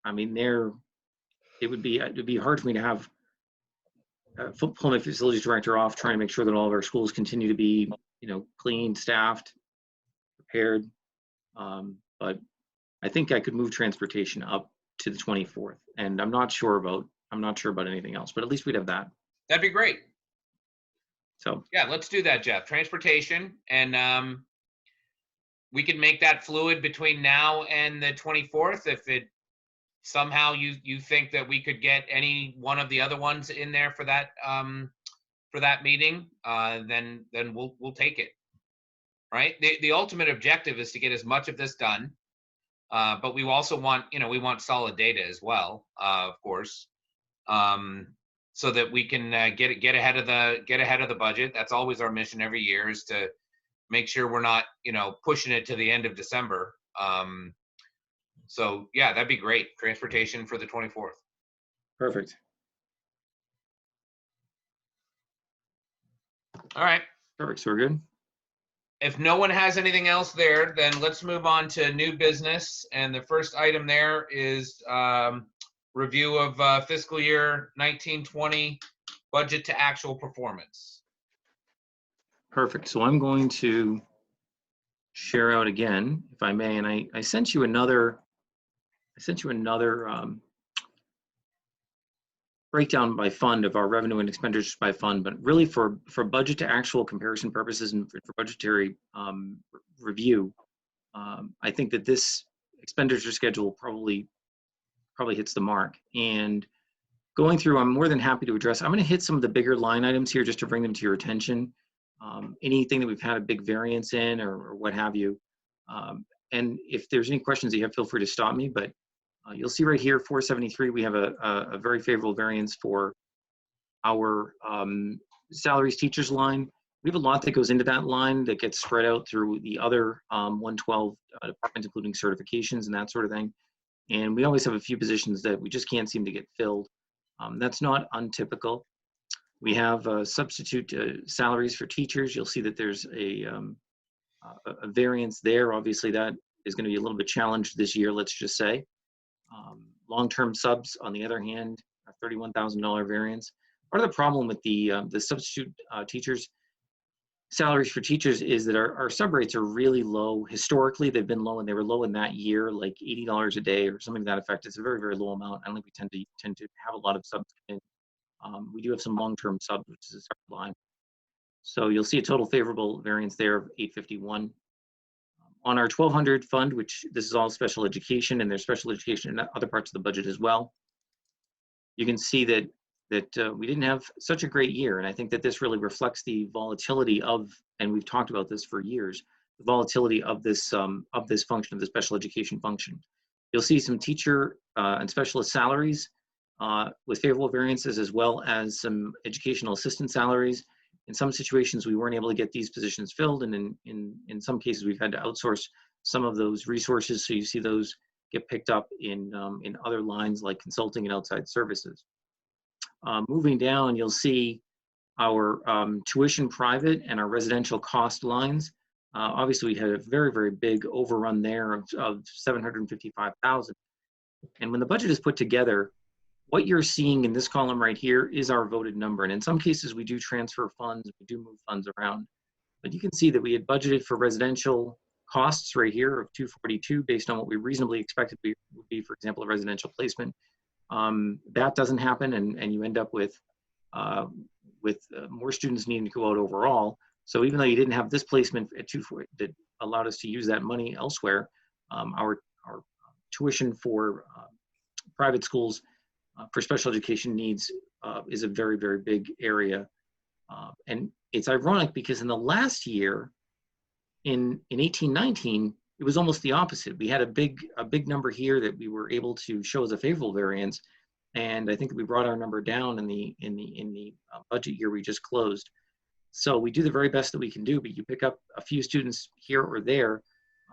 Speaker 2: I mean, it would be hard for me to have pull my facilities director off, trying to make sure that all of our schools continue to be, clean, staffed, prepared. But I think I could move transportation up to the 24th, and I'm not sure about anything else, but at least we'd have that.
Speaker 1: That'd be great.
Speaker 2: So
Speaker 1: Yeah, let's do that, Jeff. Transportation, and we can make that fluid between now and the 24th. If it somehow you think that we could get any one of the other ones in there for that meeting, then we'll take it. Right. The ultimate objective is to get as much of this done, but we also want we want solid data as well, of course, so that we can get ahead of the budget. That's always our mission every year, is to make sure we're not pushing it to the end of December. So yeah, that'd be great. Transportation for the 24th.
Speaker 2: Perfect.
Speaker 1: All right.
Speaker 2: Perfect. So we're good.
Speaker 1: If no one has anything else there, then let's move on to new business. And the first item there is review of fiscal year 1920 budget to actual performance.
Speaker 2: Perfect. So I'm going to share out again, if I may, and I sent you another breakdown by fund of our revenue and expenditures by fund, but really for budget to actual comparison purposes and for budgetary review, I think that this expenditure schedule probably hits the mark. And going through, I'm more than happy to address. I'm going to hit some of the bigger line items here just to bring them to your attention. Anything that we've had a big variance in or what have you. And if there's any questions that you have, feel free to stop me, but you'll see right here, 473, we have a very favorable variance for our salaries teachers line. We have a lot that goes into that line that gets spread out through the other 112 departments, including certifications and that sort of thing. And we always have a few positions that we just can't seem to get filled. That's not untypical. We have substitute salaries for teachers. You'll see that there's a variance there. Obviously, that is going to be a little bit challenged this year, let's just say. Long-term subs, on the other hand, a $31,000 variance. Part of the problem with the substitute teachers, salaries for teachers, is that our sub rates are really low. Historically, they've been low, and they were low in that year, like $80 a day or something to that effect. It's a very, very low amount. I don't think we tend to have a lot of subs in. We do have some long-term subs, which is a separate line. So you'll see a total favorable variance there of 851. On our 1200 fund, which this is all special education, and there's special education in other parts of the budget as well, you can see that we didn't have such a great year. And I think that this really reflects the volatility of, and we've talked about this for years, the volatility of this function, of the special education function. You'll see some teacher and specialist salaries with favorable variances, as well as some educational assistant salaries. In some situations, we weren't able to get these positions filled, and in some cases, we've had to outsource some of those resources. So you see those get picked up in other lines like consulting and outside services. Moving down, you'll see our tuition private and our residential cost lines. Obviously, we had a very, very big overrun there of $755,000. And when the budget is put together, what you're seeing in this column right here is our voted number. And in some cases, we do transfer funds, we do move funds around. But you can see that we had budgeted for residential costs right here of 242 based on what we reasonably expected would be, for example, a residential placement. That doesn't happen, and you end up with more students needing to go out overall. So even though you didn't have this placement at 240 that allowed us to use that money elsewhere, our tuition for private schools for special education needs is a very, very big area. And it's ironic because in the last year, in 18-19, it was almost the opposite. We had a big number here that we were able to show as a favorable variance, and I think that we brought our number down in the budget year we just closed. So we do the very best that we can do, but you pick up a few students here or there.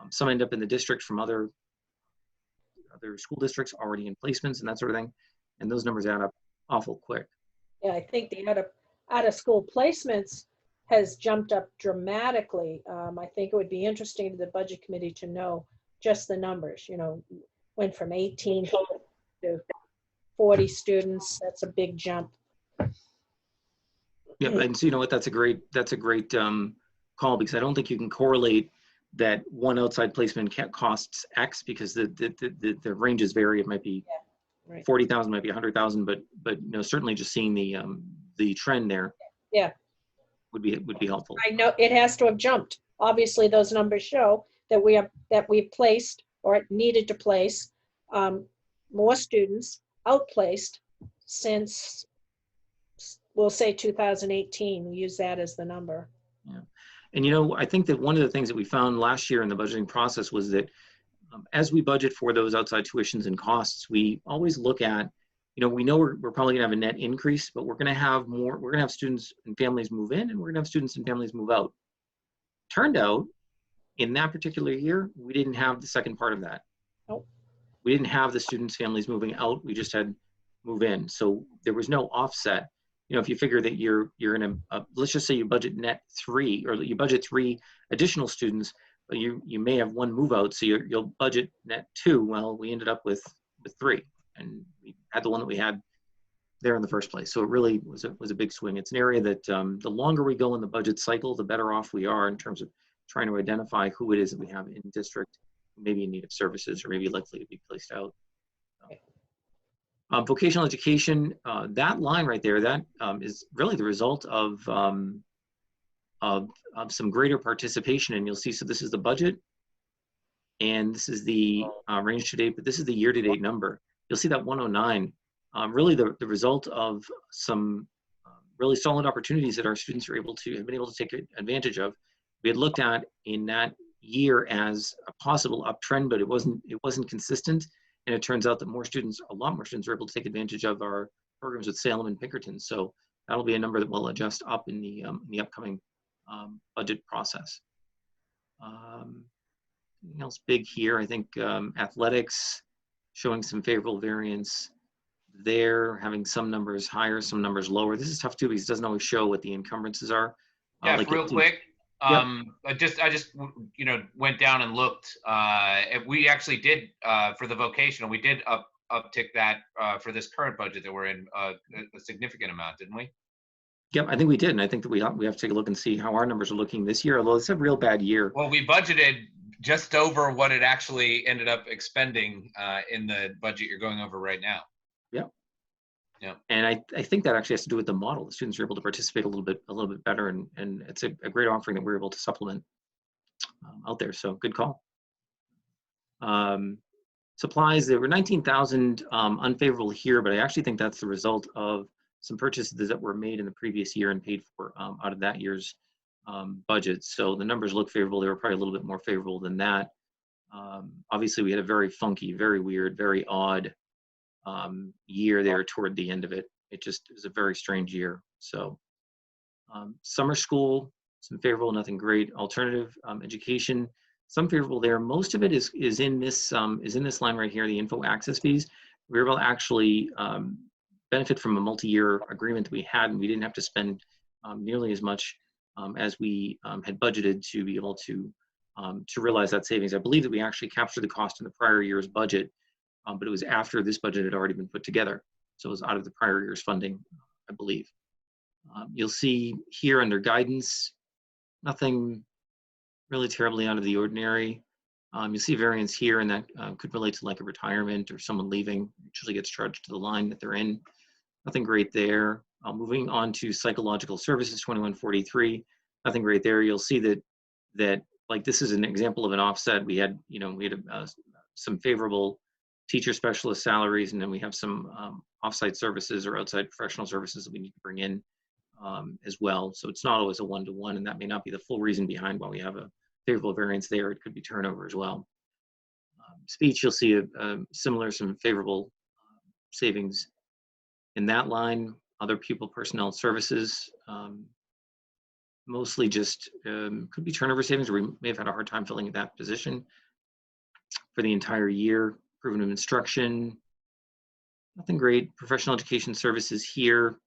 Speaker 2: Some end up in the district from other school districts already in placements and that sort of thing. And those numbers add up awful quick.
Speaker 8: Yeah, I think the out of school placements has jumped up dramatically. I think it would be interesting to the budget committee to know just the numbers, went from 18 to 40 students. That's a big jump.
Speaker 2: Yeah, and so you know what? That's a great call, because I don't think you can correlate that one outside placement costs X, because the ranges vary. It might be
Speaker 8: Right.
Speaker 2: 40,000, might be 100,000, but certainly just seeing the trend there.
Speaker 8: Yeah.
Speaker 2: Would be helpful.
Speaker 8: I know it has to have jumped. Obviously, those numbers show that we've placed or needed to place more students outplaced since, we'll say 2018. We use that as the number.
Speaker 2: Yeah. And I think that one of the things that we found last year in the budgeting process was that as we budget for those outside tuitions and costs, we always look at, we know we're probably gonna have a net increase, but we're gonna have students and families move in, and we're gonna have students and families move out. Turned out, in that particular year, we didn't have the second part of that.
Speaker 8: Nope.
Speaker 2: We didn't have the students' families moving out, we just had move in. So there was no offset. If you figure that you're in let's just say you budget net 3, or you budget 3 additional students, but you may have 1 move out, so you'll budget net 2. Well, we ended up with 3, and we had the one that we had there in the first place. So it really was a big swing. It's an area that the longer we go in the budget cycle, the better off we are in terms of trying to identify who it is that we have in district, maybe in need of services, or maybe likely to be placed out. Vocational education, that line right there, that is really the result of some greater participation. And you'll see, so this is the budget, and this is the range to date, but this is the year-to-date number. You'll see that 109, really the result of some really solid opportunities that our students have been able to take advantage of. We had looked at in that year as a possible uptrend, but it wasn't consistent. And it turns out that a lot more students are able to take advantage of our programs with Salem and Pinkerton. So that'll be a number that we'll adjust up in the upcoming budget process. Anything else big here? I think athletics showing some favorable variance there, having some numbers higher, some numbers lower. This is tough too, because it doesn't always show what the encumbrances are.
Speaker 1: Yeah, real quick. I just went down and looked. We actually did for the vocational. We did uptick that for this current budget that we're in a significant amount, didn't we?
Speaker 2: Yep, I think we did, and I think that we have to take a look and see how our numbers are looking this year. Although it's a real bad year.
Speaker 1: Well, we budgeted just over what it actually ended up expending in the budget you're going over right now.
Speaker 2: Yep.
Speaker 1: Yeah.
Speaker 2: And I think that actually has to do with the model. The students are able to participate a little bit better, and it's a great offering that we're able to supplement out there. So good call. Supplies, there were 19,000 unfavorable here, but I actually think that's the result of some purchases that were made in the previous year and paid for out of that year's budget. So the numbers look favorable. They were probably a little bit more favorable than that. Obviously, we had a very funky, very weird, very odd year there toward the end of it. It was a very strange year. So summer school, some favorable, nothing great. Alternative education, some favorable there. Most of it is in this line right here, the info access fees. We were able to actually benefit from a multi-year agreement that we had, and we didn't have to spend nearly as much as we had budgeted to be able to realize that savings. I believe that we actually captured the cost in the prior year's budget, but it was after this budget had already been put together. So it was out of the prior year's funding, I believe. You'll see here under guidance, nothing really terribly out of the ordinary. You'll see variance here, and that could relate to like a retirement or someone leaving. Usually gets charged to the line that they're in. Nothing great there. Moving on to psychological services, 2143. Nothing great there. You'll see that like this is an example of an offset. We had some favorable teacher specialist salaries, and then we have some offsite services or outside professional services that we need to bring in as well. So it's not always a one-to-one, and that may not be the full reason behind why we have a favorable variance there. It could be turnover as well. Speech, you'll see some favorable savings in that line. Other pupil personnel services, mostly just could be turnover savings, or we may have had a hard time filling that position for the entire year. Improvement of instruction, nothing great. Professional education services here.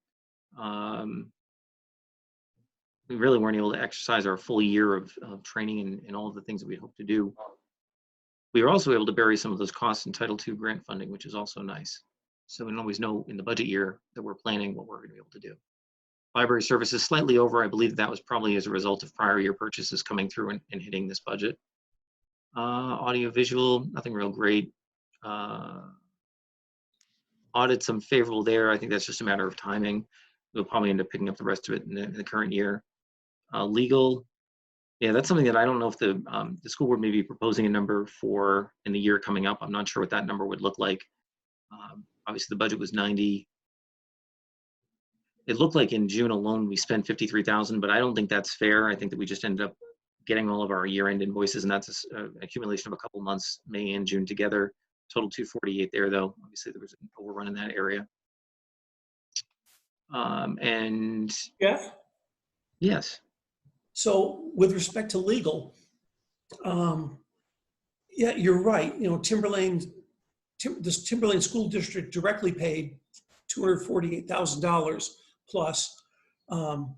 Speaker 2: We really weren't able to exercise our full year of training and all of the things that we hope to do. We were also able to bury some of those costs in Title II grant funding, which is also nice. So we don't always know in the budget year that we're planning what we're going to be able to do. Library services slightly over. I believe that was probably as a result of prior year purchases coming through and hitting this budget. Audio visual, nothing real great. Audit, some favorable there. I think that's just a matter of timing. We'll probably end up picking up the rest of it in the current year. Legal, yeah, that's something that I don't know if the school board may be proposing a number for in the year coming up. I'm not sure what that number would look like. Obviously, the budget was 90. It looked like in June alone we spent 53,000, but I don't think that's fair. I think that we just ended up getting all of our year-end invoices, and that's an accumulation of a couple months, May and June together. Total 248 there, though. Obviously, there was an overrun in that area. And
Speaker 5: Jeff?
Speaker 2: yes.
Speaker 5: So with respect to legal, yeah, you're right. You know, this Timberlane School District directly paid $248,000 plus to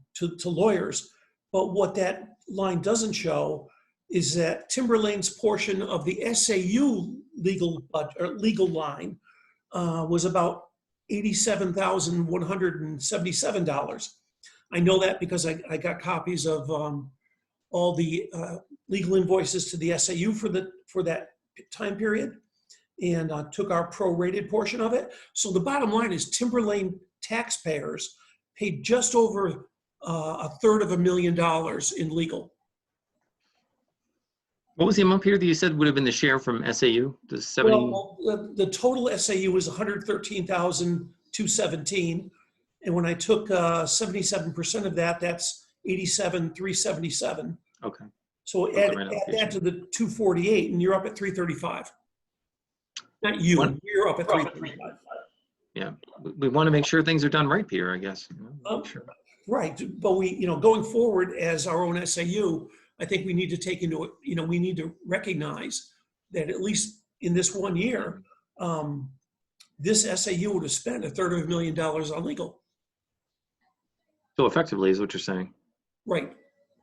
Speaker 5: lawyers. But what that line doesn't show is that Timberlane's portion of the SAU legal line was about $87,177. I know that because I got copies of all the legal invoices to the SAU for that time period, and took our prorated portion of it. So the bottom line is Timberlane taxpayers paid just over $250,000 in legal.
Speaker 2: What was the amount, Peter, that you said would have been the share from SAU? The 70?
Speaker 5: Well, the total SAU was $113,217. And when I took 77% of that, that's $87,377.
Speaker 2: Okay.
Speaker 5: So add that to the 248 and you're up at 335. Not you, you're up at 335.
Speaker 2: Yeah, we want to make sure things are done right, Peter, I guess.
Speaker 5: Sure. Right, but we, going forward as our own SAU, I think we need to take into it, we need to recognize that at least in this 1 year, this SAU would have spent $250,000 on legal.
Speaker 2: So effectively is what you're saying.
Speaker 5: Right.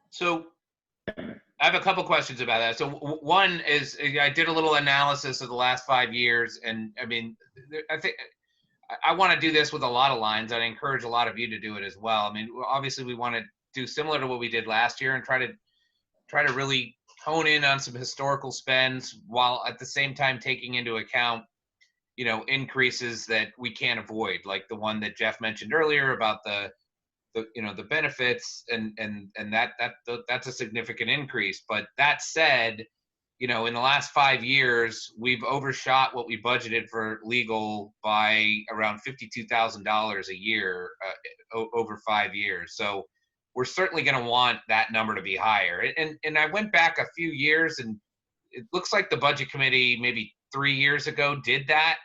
Speaker 1: So I have a couple questions about that. So one is, I did a little analysis of the last 5 years, and I mean, I think I want to do this with a lot of lines. I'd encourage a lot of you to do it as well. I mean, obviously we want to do similar to what we did last year and try to really hone in on some historical spends while at the same time taking into account, increases that we can't avoid, like the one that Jeff mentioned earlier about the benefits and that's a significant increase. But that said, in the last 5 years, we've overshot what we budgeted for legal by around $52,000 a year over 5 years. So we're certainly going to want that number to be higher. And I went back a few years, and it looks like the budget committee maybe 3 years ago did that.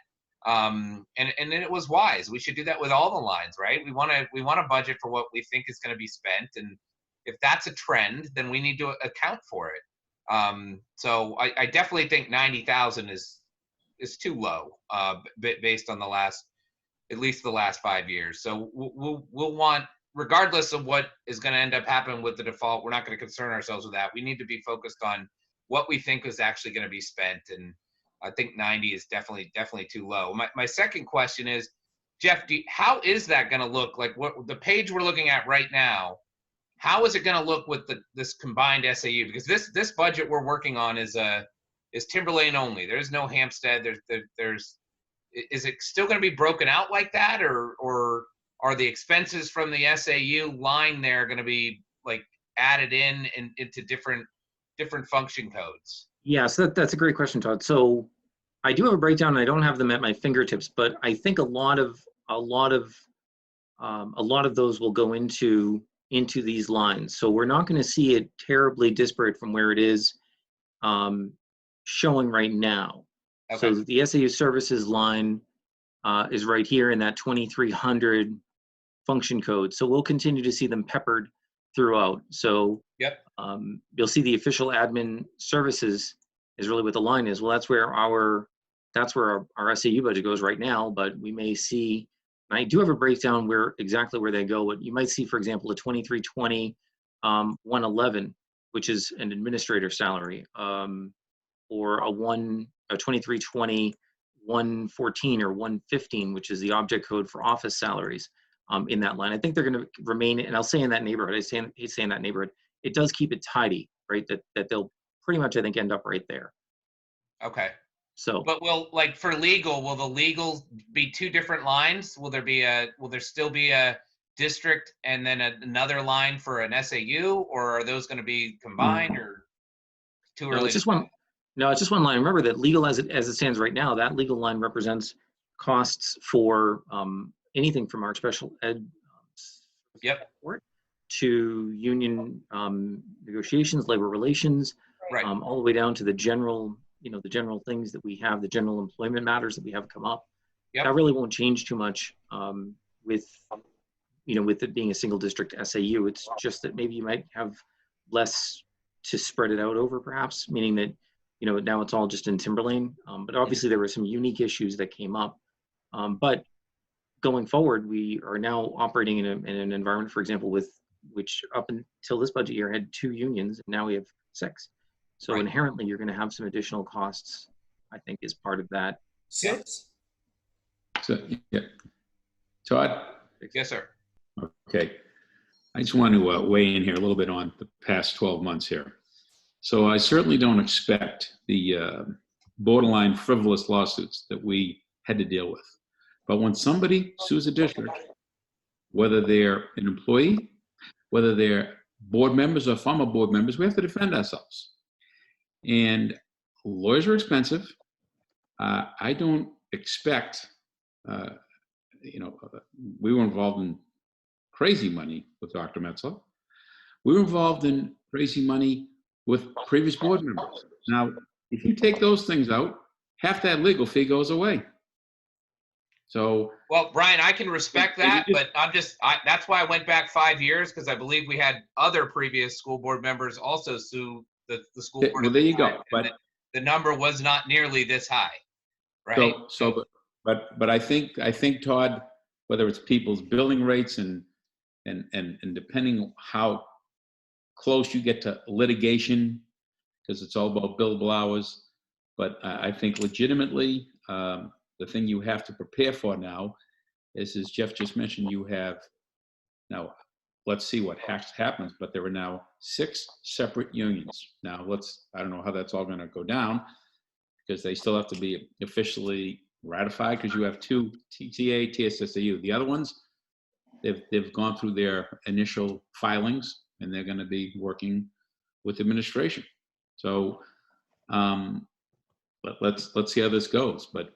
Speaker 1: And it was wise. We should do that with all the lines, right? We want to budget for what we think is going to be spent, and if that's a trend, then we need to account for it. So I definitely think 90,000 is too low, based on at least the last 5 years. So we'll want, regardless of what is going to end up happening with the default, we're not going to concern ourselves with that. We need to be focused on what we think is actually going to be spent, and I think 90 is definitely too low. My second question is, Jeff, how is that going to look? Like what the page we're looking at right now, how is it going to look with this combined SAU? Because this budget we're working on is Timberlane only. There's no Hampstead. Is it still going to be broken out like that, or are the expenses from the SAU line there going to be like added into different function codes?
Speaker 2: Yeah, so that's a great question, Todd. So I do have a breakdown, and I don't have them at my fingertips, but I think a lot of those will go into these lines. So we're not going to see it terribly disparate from where it is showing right now. Okay. So the SAU services line is right here in that 2300 function code. So we'll continue to see them peppered throughout. So
Speaker 1: Yep.
Speaker 2: you'll see the official admin services is really what the line is. Well, that's where our SAU budget goes right now, but we may see, and I do have a breakdown exactly where they go. What you might see, for example, a 2320 111, which is an administrator salary, or a 2320 114 or 115, which is the object code for office salaries, in that line. I think they're going to remain, and I'll say in that neighborhood. I say in that neighborhood. It does keep it tidy, right? That they'll pretty much, I think, end up right there.
Speaker 1: Okay.
Speaker 2: So,
Speaker 1: But like for legal, will the legal be two different lines? Will there still be a district and then another line for an SAU, or are those going to be combined, or too early?
Speaker 2: No, it's just one. No, it's just one line. Remember that legal, as it stands right now, that legal line represents costs for anything from our special ed
Speaker 1: Yep.
Speaker 2: support to union negotiations, labor relations,
Speaker 1: Right.
Speaker 2: all the way down to the general, the general things that we have, the general employment matters that we have come up.
Speaker 1: Yep.
Speaker 2: That really won't change too much with it being a single district SAU. It's just that maybe you might have less to spread it out over, perhaps, meaning that, now it's all just in Timberlane. But obviously there were some unique issues that came up. But going forward, we are now operating in an environment, for example, which up until this budget year had 2 unions, and now we have 6. So
Speaker 1: Right.
Speaker 2: Inherently, you're going to have some additional costs, I think, as part of that.
Speaker 5: 6?
Speaker 6: So, yeah. Todd?
Speaker 1: Yes, sir.
Speaker 6: Okay. I just want to weigh in here a little bit on the past 12 months here. So I certainly don't expect the borderline frivolous lawsuits that we had to deal with. But when somebody sues a district, whether they're an employee, whether they're board members or former board members, we have to defend ourselves. And lawyers are expensive. I don't expect, we were involved in crazy money with Dr. Metzler. We were involved in crazy money with previous board members. Now, if you take those things out, half that legal fee goes away. So,
Speaker 1: Well, Brian, I can respect that, but that's why I went back 5 years, because I believe we had other previous school board members also sue the school board.
Speaker 6: well, there you go. But
Speaker 1: the number was not nearly this high, right?
Speaker 6: But I think Todd, whether it's people's billing rates and depending how close you get to litigation, because it's all about billable hours. But I think legitimately, the thing you have to prepare for now is, as Jeff just mentioned, you have now, let's see what happens, but there are now 6 separate unions. Now I don't know how that's all going to go down, because they still have to be officially ratified, because you have 2, TTA, TSSAU. The other ones, they've gone through their initial filings, and they're going to be working with administration. So let's see how this goes. But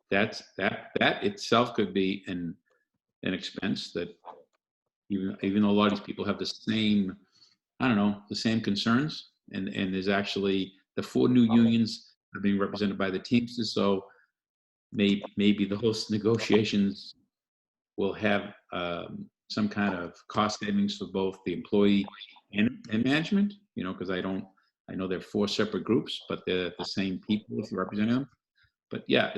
Speaker 6: that itself could be an expense that even though a lot of these people have the same, the same concerns, and there's actually the 4 new unions are being represented by the Teamsters. So maybe the host negotiations will have some kind of cost savings for both the employee and management, because I know they're 4 separate groups, but they're the same people if you're representing them. But yeah,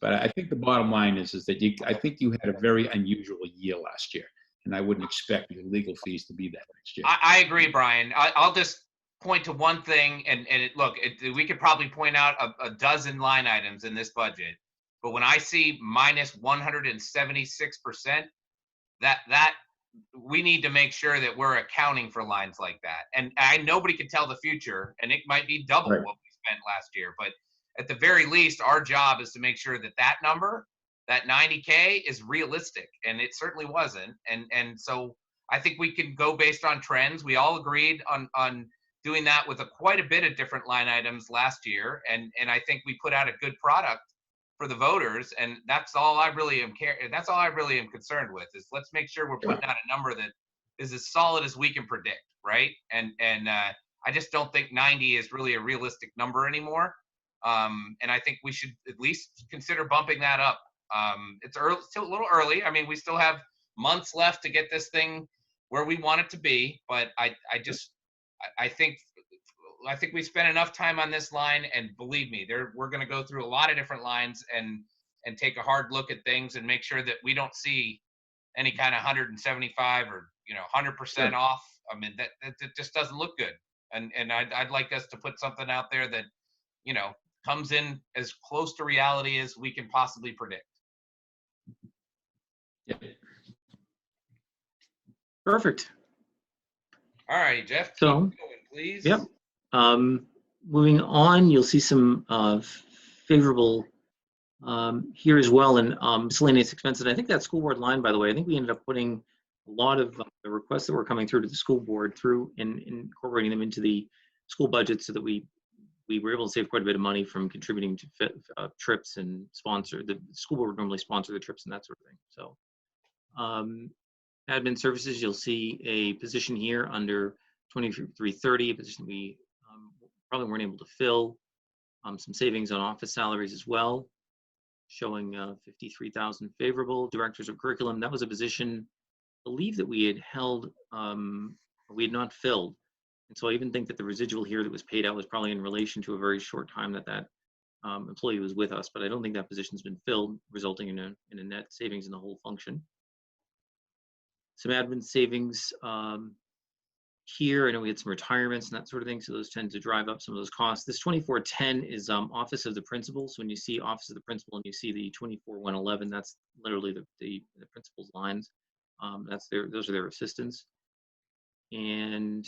Speaker 6: but I think the bottom line is that I think you had a very unusual year last year, and I wouldn't expect your legal fees to be that next year.
Speaker 1: I agree, Brian. I'll just point to one thing, and we could probably point out a dozen line items in this budget, but when I see minus 176%, that we need to make sure that we're accounting for lines like that. And nobody can tell the future, and it might be double
Speaker 6: Right.
Speaker 1: what we spent last year, but at the very least, our job is to make sure that number, that 90K, is realistic, and it certainly wasn't. And so I think we can go based on trends. We all agreed on doing that with quite a bit of different line items last year, and I think we put out a good product for the voters, and that's all I really am concerned with, is let's make sure we're putting out a number that is as solid as we can predict, right? And I just don't think 90 is really a realistic number anymore. And I think we should at least consider bumping that up. It's still a little early. I mean, we still have months left to get this thing where we want it to be, but I think we spent enough time on this line, and believe me, we're going to go through a lot of different lines and take a hard look at things and make sure that we don't see any kind of 175 or 100% off. I mean, that just doesn't look good. And I'd like us to put something out there that comes in as close to reality as we can possibly predict.
Speaker 6: Yeah.
Speaker 2: Perfect.
Speaker 1: All right, Jeff.
Speaker 2: So,
Speaker 1: keep going, please.
Speaker 2: Yep. Moving on, you'll see some favorable here as well in miscellaneous expenses. I think that school board line, by the way, I think we ended up putting a lot of the requests that were coming through to the school board through and incorporating them into the school budget so that we were able to save quite a bit of money from contributing to trips and sponsor. The school board would normally sponsor the trips and that sort of thing. So admin services, you'll see a position here under 2330, a position we probably weren't able to fill. Some savings on office salaries as well, showing 53,000 favorable. Directors of curriculum, that was a position I believe that we had held, we had not filled. And so I even think that the residual here that was paid out was probably in relation to a very short time that employee was with us, but I don't think that position's been filled, resulting in a net savings in the whole function. Some admin savings here. I know we had some retirements and that sort of thing, so those tend to drive up some of those costs. This 2410 is Office of the Principal. So when you see Office of the Principal and you see the 24111, that's literally the principal's lines. Those are their assistants. And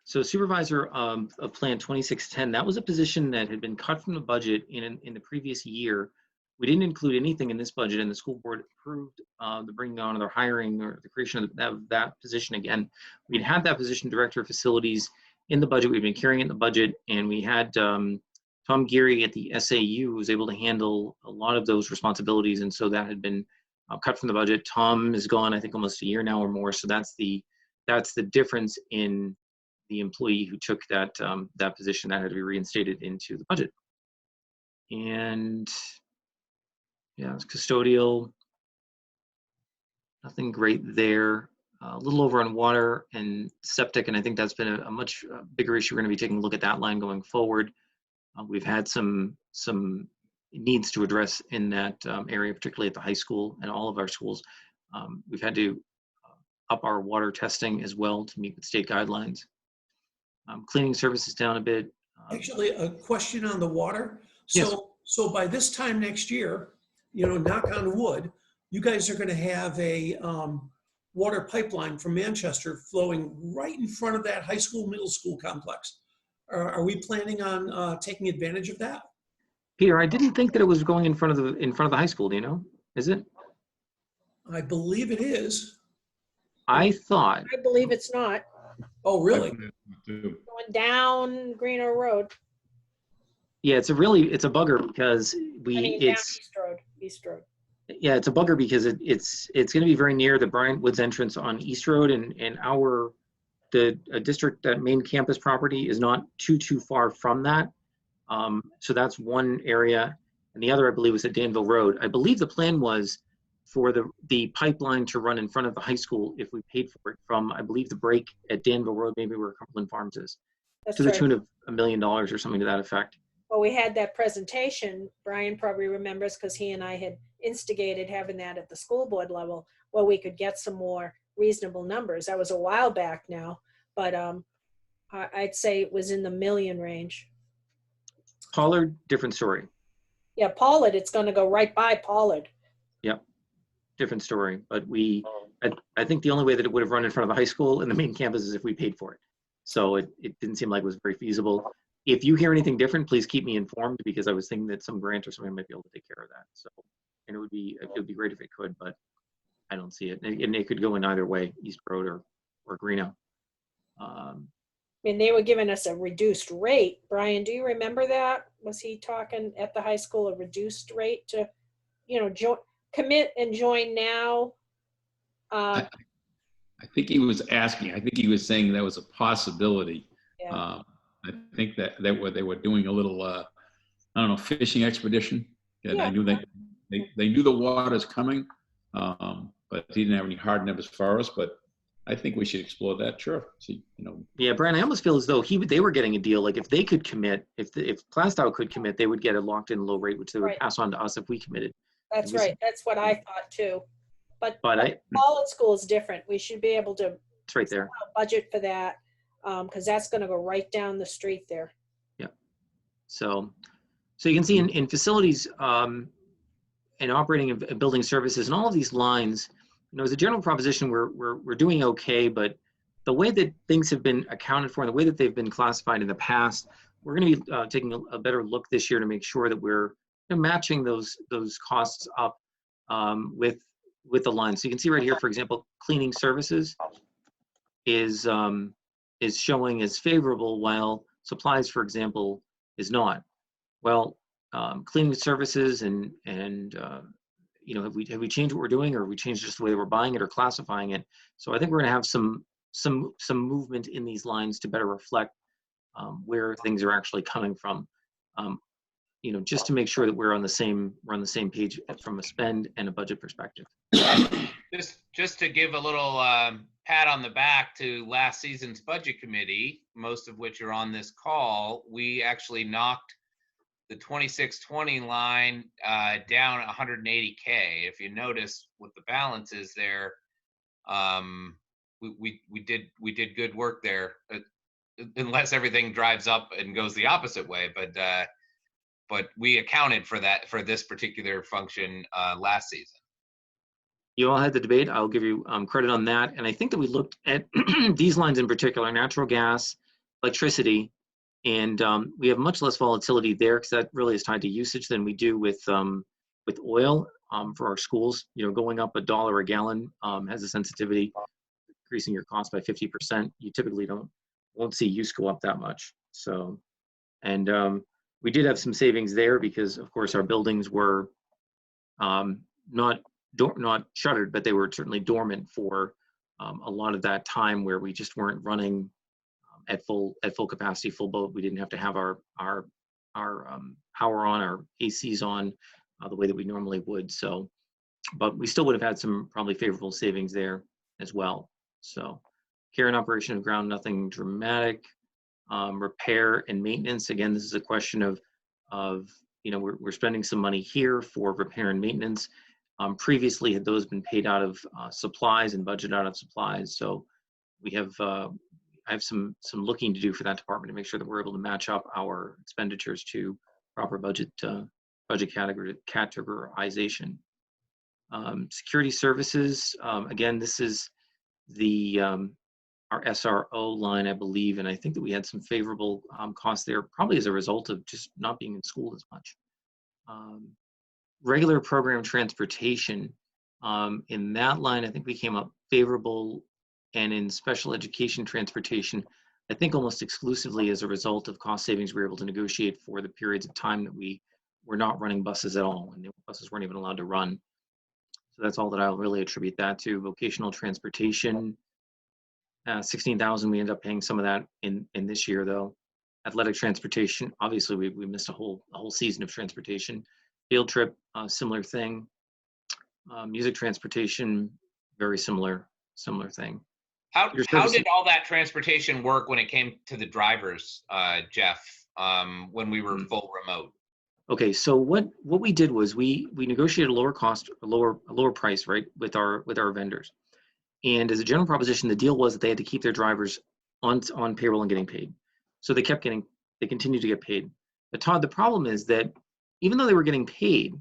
Speaker 2: so supervisor of Plan 2610, that was a position that had been cut from the budget in the previous year. We didn't include anything in this budget, and the school board approved the bringing on of their hiring or the creation of that position again. We'd had that position, Director of Facilities, in the budget. We've been carrying it in the budget, and we had Tom Geary at the SAU who was able to handle a lot of those responsibilities, and so that had been cut from the budget. Tom is gone, I think, almost a year now or more, so that's the difference in the employee who took that position that had to be reinstated into the budget. And yeah, it's custodial. Nothing great there. A little over on water and septic, and I think that's been a much bigger issue. We're going to be taking a look at that line going forward. We've had some needs to address in that area, particularly at the high school and all of our schools. We've had to up our water testing as well to meet with state guidelines. Cleaning services down a bit.
Speaker 5: Actually, a question on the water. So by this time next year, knock on wood, you guys are going to have a water pipeline from Manchester flowing right in front of that high school, middle school complex. Are we planning on taking advantage of that?
Speaker 2: Peter, I didn't think that it was going in front of the high school. Do you know? Is it?
Speaker 5: I believe it is.
Speaker 2: I thought.
Speaker 8: I believe it's not.
Speaker 5: Oh, really?
Speaker 8: Going down Greeno Road.
Speaker 2: Yeah, it's a bugger because
Speaker 8: East Road.
Speaker 2: Yeah, it's a bugger because it's going to be very near the Bryant Woods entrance on East Road, and the district, that main campus property is not too far from that. So that's one area, and the other I believe was at Danville Road. I believe the plan was for the pipeline to run in front of the high school if we paid for it from, I believe, the break at Danville Road, maybe where Cumberland Farms is, to the tune of $1 million or something to that effect.
Speaker 8: Well, we had that presentation, Brian probably remembers, because he and I had instigated having that at the school board level, where we could get some more reasonable numbers. That was a while back now, but I'd say it was in the million range.
Speaker 2: Pollard, different story.
Speaker 8: Yeah, Pollard, it's going to go right by Pollard.
Speaker 2: Yep, different story. But I think the only way that it would have run in front of the high school and the main campus is if we paid for it. So it didn't seem like it was very feasible. If you hear anything different, please keep me informed, because I was thinking that some grant or something might be able to take care of that. So, and it would be great if it could, but I don't see it. And it could go in either way, East Road or Greeno.
Speaker 8: I mean, they were giving us a reduced rate. Brian, do you remember that? Was he talking at the high school a reduced rate to, commit and join now?
Speaker 6: I think he was asking. I think he was saying that was a possibility.
Speaker 8: Yeah.
Speaker 6: I think that they were doing a little, fishing expedition. And yeah. I knew they knew the water's coming. but he didn't have any hard numbers for us, but I think we should explore that, sure. See, you know.
Speaker 2: Yeah, Brian, I almost feel as though they were getting a deal. Like if they could commit, if Plastow could commit, they would get a locked-in low rate, which they would
Speaker 8: Right.
Speaker 2: pass on to us if we committed.
Speaker 8: That's right. That's what I thought too. But
Speaker 2: But
Speaker 8: all at school is different. We should be able to
Speaker 2: it's right there.
Speaker 8: budget for that, because that's going to go right down the street there.
Speaker 2: So you can see in facilities and operating and building services and all of these lines, you know, as a general proposition, we're doing okay, but the way that things have been accounted for and the way that they've been classified in the past, we're going to be taking a better look this year to make sure that we're matching those costs up with the lines. So you can see right here, for example, cleaning services is showing as favorable, while supplies, for example, is not. Well, cleaning services and you know, have we changed what we're doing, or have we changed just the way that we're buying it or classifying it? So I think we're going to have some movement in these lines to better reflect where things are actually coming from. You know, just to make sure that we're on the same page from a spend and a budget perspective.
Speaker 1: Just to give a little pat on the back to last season's budget committee, most of which are on this call, we actually knocked the 2620 line down 180K. If you notice what the balance is there, we did good work there, unless everything drives up and goes the opposite way. But we accounted for that for this particular function last season.
Speaker 2: You all had the debate. I'll give you credit on that. And I think that we looked at these lines in particular, natural gas, electricity, and we have much less volatility there because that really is tied to usage than we do with oil for our schools. You know, going up $1 a gallon has a sensitivity, increasing your cost by 50%. You typically won't see use go up that much. So, and we did have some savings there because, of course, our buildings were not shuttered, but they were certainly dormant for a lot of that time where we just weren't running at full capacity, full boat. We didn't have to have our power on, our ACs on the way that we normally would. So, but we still would have had some probably favorable savings there as well. So, care and operation of ground, nothing dramatic. Repair and maintenance. Again, this is a question of you know, we're spending some money here for repair and maintenance. Previously, had those been paid out of supplies and budget out of supplies. So we have I have some looking to do for that department to make sure that we're able to match up our expenditures to proper budget categorization. Security services. Again, this is the our SRO line, I believe, and I think that we had some favorable costs there, probably as a result of just not being in school as much. Regular program transportation, in that line, I think we came up favorable, and in special education transportation, I think almost exclusively as a result of cost savings we were able to negotiate for the periods of time that we were not running buses at all, and the buses weren't even allowed to run. So that's all that I'll really attribute that to. Vocational transportation, 16,000, we end up paying some of that in this year though. Athletic transportation, obviously we missed a whole season of transportation. Field trip, similar thing. Music transportation, very similar thing.
Speaker 1: How did all that transportation work when it came to the drivers, Jeff, when we were full remote?
Speaker 2: Okay, so what we did was we negotiated a lower cost, a lower price, right, with our vendors. And as a general proposition, the deal was that they had to keep their drivers on payroll and getting paid. So they continued to get paid. But Todd, the problem is that even though they were getting paid,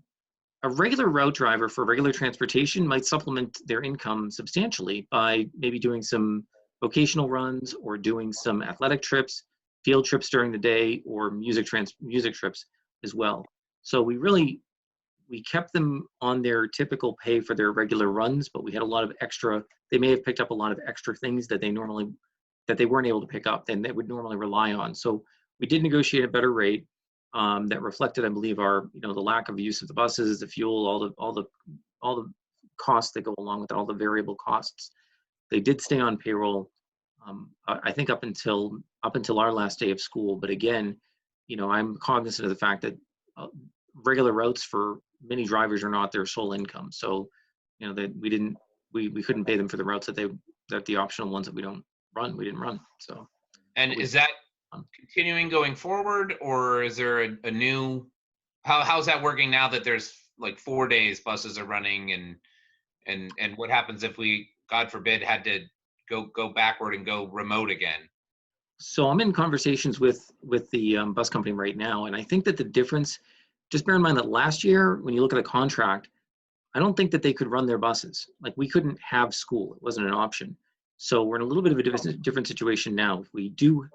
Speaker 2: a regular route driver for regular transportation might supplement their income substantially by maybe doing some vocational runs or doing some athletic trips, field trips during the day, or music trips as well. So we kept them on their typical pay for their regular runs, but we had a lot of extra. They may have picked up a lot of extra things that they weren't able to pick up and they would normally rely on. So we did negotiate a better rate that reflected, I believe, our the lack of use of the buses, the fuel, all the costs that go along with it, all the variable costs. They did stay on payroll, I think up until our last day of school. But again, I'm cognizant of the fact that regular routes for many drivers are not their sole income. So, that we didn't we couldn't pay them for the routes that the optional ones that we didn't run. So.
Speaker 1: And is that continuing going forward, or is there a new, how's that working now that there's like 4 days buses are running, and what happens if we, God forbid, had to go backward and go remote again?
Speaker 2: So I'm in conversations with the bus company right now, and I think that the difference, just bear in mind that last year, when you look at the contract, I don't think that they could run their buses. Like, we couldn't have school. It wasn't an option. So we're in a little bit of a different situation now. If we do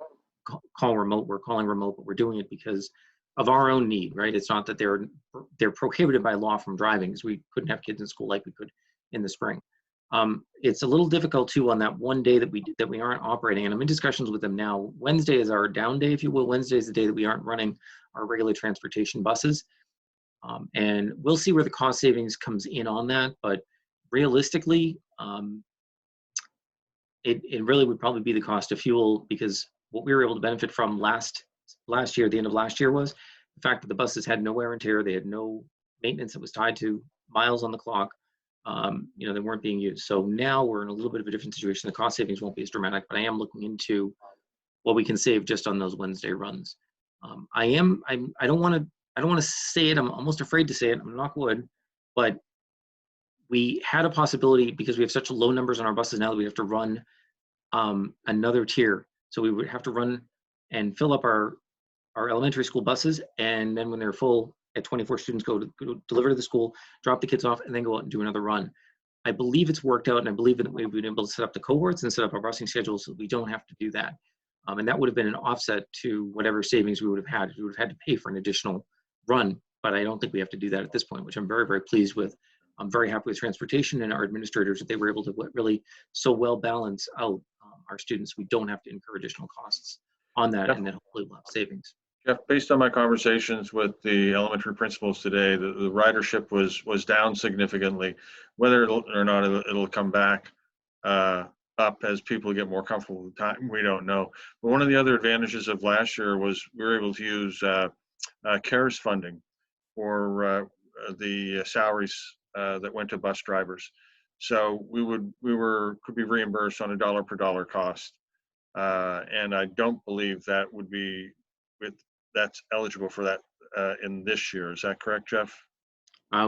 Speaker 2: call remote, we're calling remote, but we're doing it because of our own need, right? It's not that they're prohibited by law from driving, because we couldn't have kids in school like we could in the spring. It's a little difficult too on that one day that we aren't operating, and I'm in discussions with them now. Wednesday is our down day, if you will. Wednesday is the day that we aren't running our regular transportation buses. And we'll see where the cost savings comes in on that, but realistically, it really would probably be the cost of fuel, because what we were able to benefit from last year, the end of last year, was the fact that the buses had no wear and tear. They had no maintenance that was tied to miles on the clock. You know, they weren't being used. So now we're in a little bit of a different situation. The cost savings won't be as dramatic, but I am looking into what we can save just on those Wednesday runs. I don't want to say it. I'm almost afraid to say it. I'm knock wood, but we had a possibility, because we have such low numbers on our buses now, that we have to run another tier. So we would have to run and fill up our elementary school buses, and then when they're full, at 24 students, go deliver to the school, drop the kids off, and then go out and do another run. I believe it's worked out, and I believe that we've been able to set up the cohorts and set up our busing schedules so that we don't have to do that. And that would have been an offset to whatever savings we would have had. We would have had to pay for an additional run, but I don't think we have to do that at this point, which I'm very, very pleased with. I'm very happy with transportation and our administrators that they were able to really so well balance out our students. We don't have to incur additional costs on that, and then hopefully we'll have savings.
Speaker 10: Jeff, based on my conversations with the elementary principals today, the ridership was down significantly. Whether or not it'll come back up as people get more comfortable with the time, we don't know. But one of the other advantages of last year was we were able to use CARES funding for the salaries that went to bus drivers. So we could be reimbursed on a dollar per dollar cost. And I don't believe that would be that's eligible for that in this year. Is that correct, Jeff?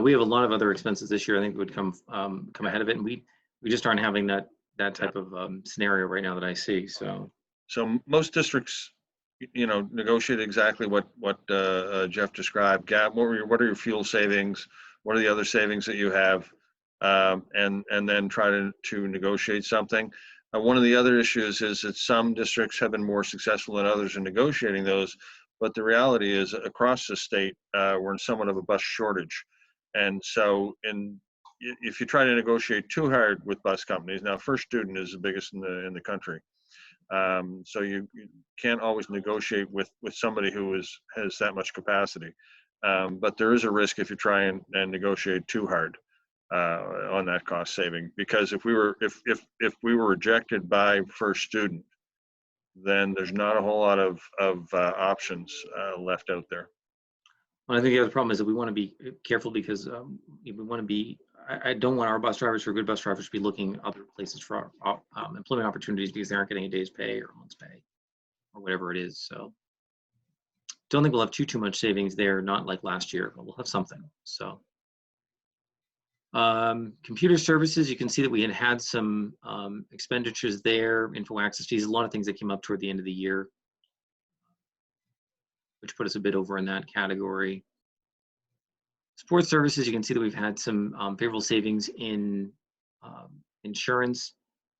Speaker 2: We have a lot of other expenses this year. I think it would come ahead of it, and we just aren't having that type of scenario right now that I see. So
Speaker 10: most districts, negotiate exactly what Jeff described. Gab, what are your fuel savings? What are the other savings that you have? And then try to negotiate something. One of the other issues is that some districts have been more successful than others in negotiating those, but the reality is across the state, we're in somewhat of a bus shortage. And so if you try to negotiate too hard with bus companies, now First Student is the biggest in the country. So you can't always negotiate with somebody who has that much capacity. But there is a risk if you try and negotiate too hard on that cost saving, because if we were rejected by First Student, then there's not a whole lot of options left out there.
Speaker 2: Well, I think the other problem is that we want to be careful, because we want to be. I don't want our bus drivers, who are good bus drivers, to be looking other places for employment opportunities because they aren't getting a day's pay or a month's pay or whatever it is. So don't think we'll have too much savings there. Not like last year, but we'll have something. So. Computer services, you can see that we had some expenditures there, info access fees, a lot of things that came up toward the end of the year, which put us a bit over in that category. Sports services, you can see that we've had some favorable savings in insurance.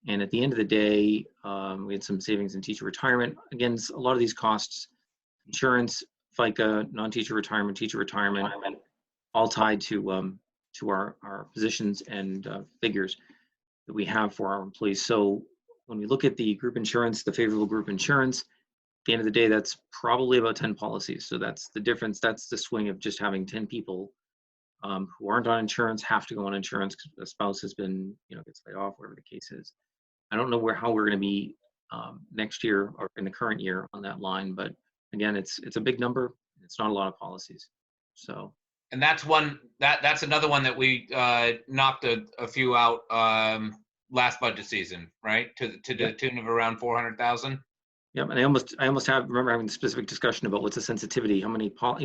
Speaker 2: And at the end of the day, we had some savings in teacher retirement. Again, a lot of these costs, insurance, FICA, non-teacher retirement, teacher retirement, all tied to our positions and figures that we have for our employees. So when we look at the group insurance, the favorable group insurance, at the end of the day, that's probably about 10 policies. So that's the difference. That's the swing of just having 10 people who aren't on insurance have to go on insurance because the spouse has been, gets laid off, whatever the case is. I don't know how we're going to be next year or in the current year on that line, but again, it's a big number. It's not a lot of policies. So
Speaker 1: And that's that's another one that we knocked a few out last budget season, right? To the tune of around 400,000.
Speaker 2: Yep, and I almost remember having a specific discussion about what's the sensitivity, how many people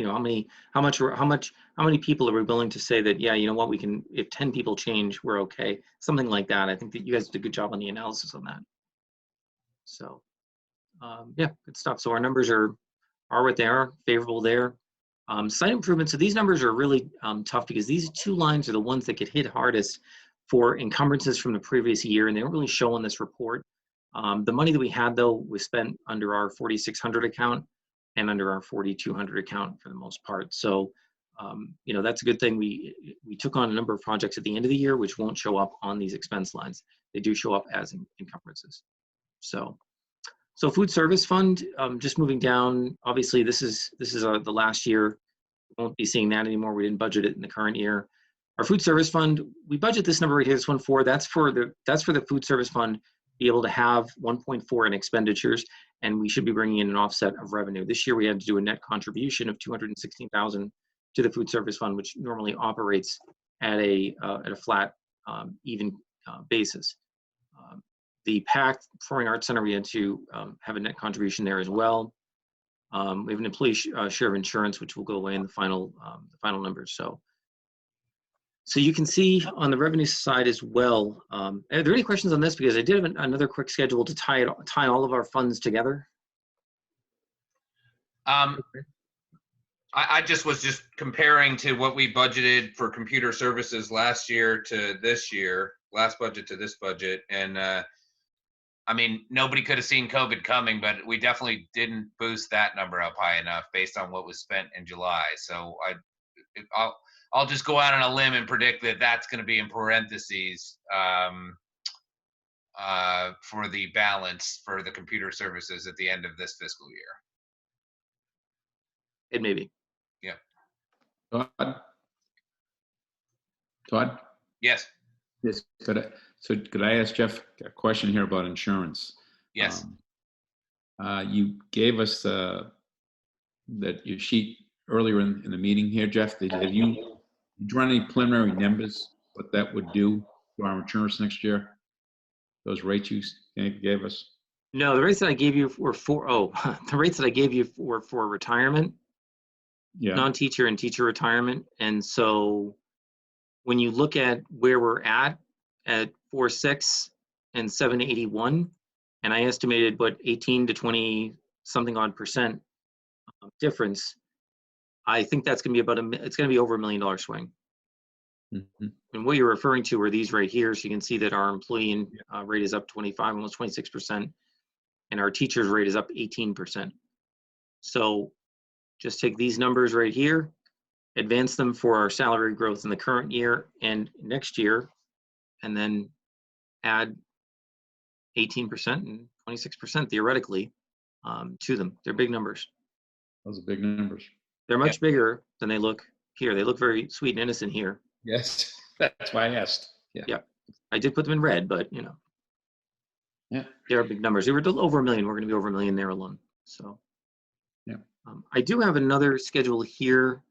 Speaker 2: are we willing to say that, yeah, you know what, we can, if 10 people change, we're okay, something like that. I think that you guys did a good job on the analysis on that. So, yeah, good stuff. So our numbers are what they are, favorable there. Site improvements. So these numbers are really tough because these two lines are the ones that get hit hardest for encumbrances from the previous year, and they don't really show on this report. The money that we had, though, was spent under our 4,600 account and under our 4,200 account for the most part. So, you know, that's a good thing. We took on a number of projects at the end of the year, which won't show up on these expense lines. They do show up as encumbrances. So food service fund, just moving down. Obviously, this is the last year. We won't be seeing that anymore. We didn't budget it in the current year. Our food service fund, we budget this number right here, this 1.4. That's for the food service fund. Be able to have 1.4 in expenditures, and we should be bringing in an offset of revenue. This year we had to do a net contribution of 216,000 to the food service fund, which normally operates at a flat, even basis. The PAC Performing Arts Center, we had to have a net contribution there as well. We have an employee share of insurance, which will go away in the final numbers. So you can see on the revenue side as well. Are there any questions on this? Because I did have another quick schedule to tie all of our funds together.
Speaker 1: I just was comparing to what we budgeted for computer services last year to this year, last budget to this budget. And I mean, nobody could have seen COVID coming, but we definitely didn't boost that number up high enough based on what was spent in July. So I'll just go out on a limb and predict that that's going to be in parentheses for the balance for the computer services at the end of this fiscal year.
Speaker 2: It may be.
Speaker 1: Yeah.
Speaker 6: Todd?
Speaker 1: Yes.
Speaker 6: Yes. Could I ask Jeff a question here about insurance?
Speaker 1: Yes.
Speaker 6: You gave us your sheet earlier in the meeting here, Jeff. Have you drawn any preliminary numbers what that would do to our insurance next year? Those rates you gave us?
Speaker 2: No, the rates that I gave you were the rates that I gave you were for retirement, non-teacher and teacher retirement. And so when you look at where we're at 4.6 and 781, and I estimated 18 to 20 something odd percent difference, I think that's going to be it's going to be over $1 million swing.
Speaker 6: Mm-hmm.
Speaker 2: And what you're referring to are these right here. So you can see that our employee rate is up 25, almost 26%, and our teacher's rate is up 18%. So just take these numbers right here, advance them for our salary growth in the current year and next year, and then add 18% and 26% theoretically to them. They're big numbers.
Speaker 6: Those are big numbers.
Speaker 2: They're much bigger than they look here. They look very sweet and innocent here.
Speaker 6: Yes, that's why I asked.
Speaker 2: Yeah. I did put them in red, but you know.
Speaker 6: Yeah.
Speaker 2: They are big numbers. They were over $1 million. We're going to be over $1 million there alone. So.
Speaker 6: Yeah.
Speaker 2: I do have another schedule here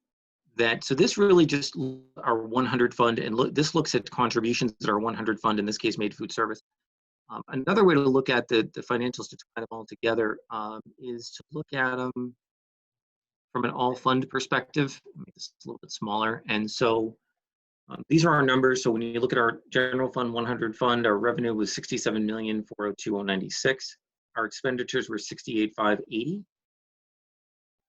Speaker 2: so this really just our 100 fund, and this looks at contributions that our 100 fund, in this case made food service. Another way to look at the financials to tie them all together is to look at them from an all fund perspective. Make this a little bit smaller. And so these are our numbers. So when you look at our general fund 100 fund, our revenue was 67,402,096. Our expenditures were 68,580.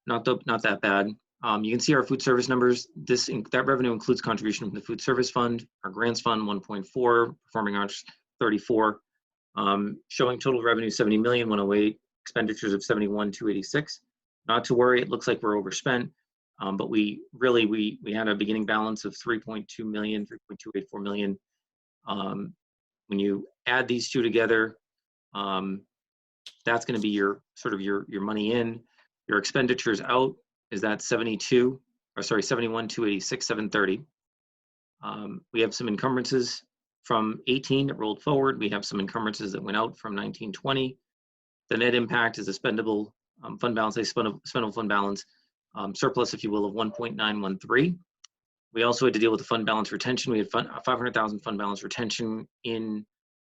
Speaker 2: Not that bad. You can see our food service numbers. That revenue includes contribution from the food service fund, our grants fund 1.4, performing arts 34, showing total revenue 70,108, expenditures of 71,286. Not to worry, it looks like we're overspent, but we had a beginning balance of 3.2 million, 3.284 million. When you add these two together, that's going to be your money in. Your expenditures out is that 71,286, 730. We have some encumbrances from 18 that rolled forward. We have some encumbrances that went out from 1920. The net impact is a spendable fund balance, spendable fund balance surplus, if you will, of 1.913. We also had to deal with the fund balance retention. We had 500,000 fund balance retention in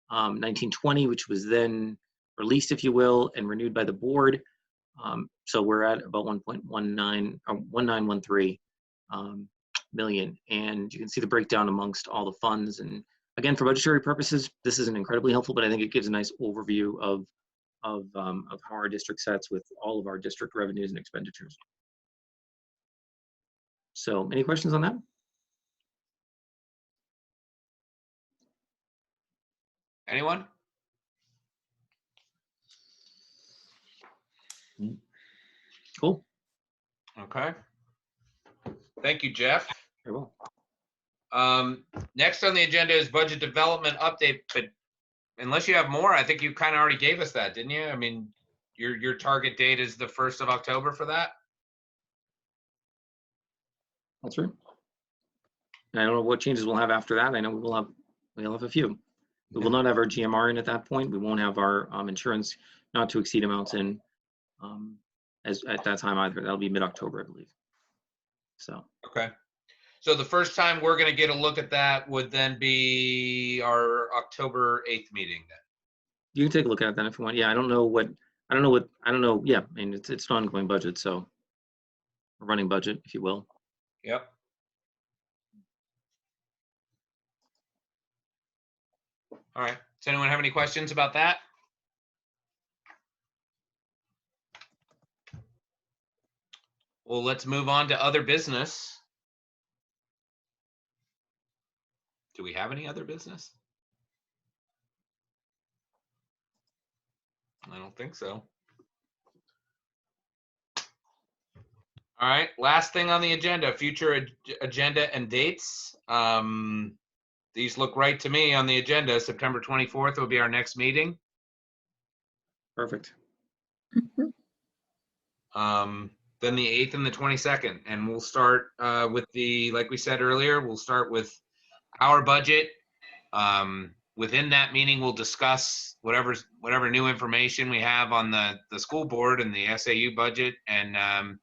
Speaker 2: 1920, which was then released, if you will, and renewed by the board. So we're at about 1.19 or 1913 million, and you can see the breakdown amongst all the funds. And again, for budgetary purposes, this isn't incredibly helpful, but I think it gives a nice overview of how our district sets with all of our district revenues and expenditures. So, any questions on that?
Speaker 1: Anyone?
Speaker 2: Cool.
Speaker 1: Okay. Thank you, Jeff.
Speaker 2: Very well.
Speaker 1: Next on the agenda is budget development update, but unless you have more, I think you kind of already gave us that, didn't you? I mean, your target date is the 1st of October for that?
Speaker 2: That's right. And I don't know what changes we'll have after that. I know we'll have a few. We will not have our GMR in at that point. We won't have our insurance not to exceed amounts in as at that time either. That'll be mid-October, I believe. So.
Speaker 1: Okay. So the first time we're going to get a look at that would then be our October 8th meeting then.
Speaker 2: You can take a look at it then if you want. Yeah, I don't know. Yeah, I mean, it's an ongoing budget, so a running budget, if you will.
Speaker 1: Yep. All right. Does anyone have any questions about that? Well, let's move on to other business. Do we have any other business? I don't think so. All right, last thing on the agenda, future agenda and dates. These look right to me on the agenda. September 24th will be our next meeting.
Speaker 2: Perfect.
Speaker 1: Then the 8th and the 22nd. And we'll start with like we said earlier, we'll start with our budget. Within that meeting, we'll discuss whatever new information we have on the school board and the SAU budget, and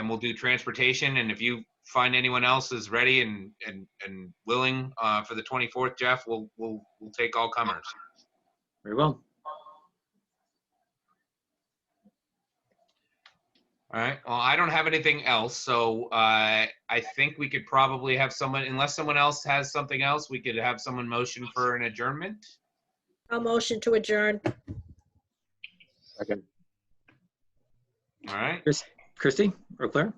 Speaker 1: we'll do transportation. And if you find anyone else is ready and willing for the 24th, Jeff, we'll take all comers.
Speaker 2: Very well.
Speaker 1: All right. Well, I don't have anything else, so I think we could probably have someone, unless someone else has something else, we could have someone motion for an adjournment.
Speaker 8: I'll motion to adjourn.
Speaker 9: Second.
Speaker 1: All right.
Speaker 2: Christy or Claire?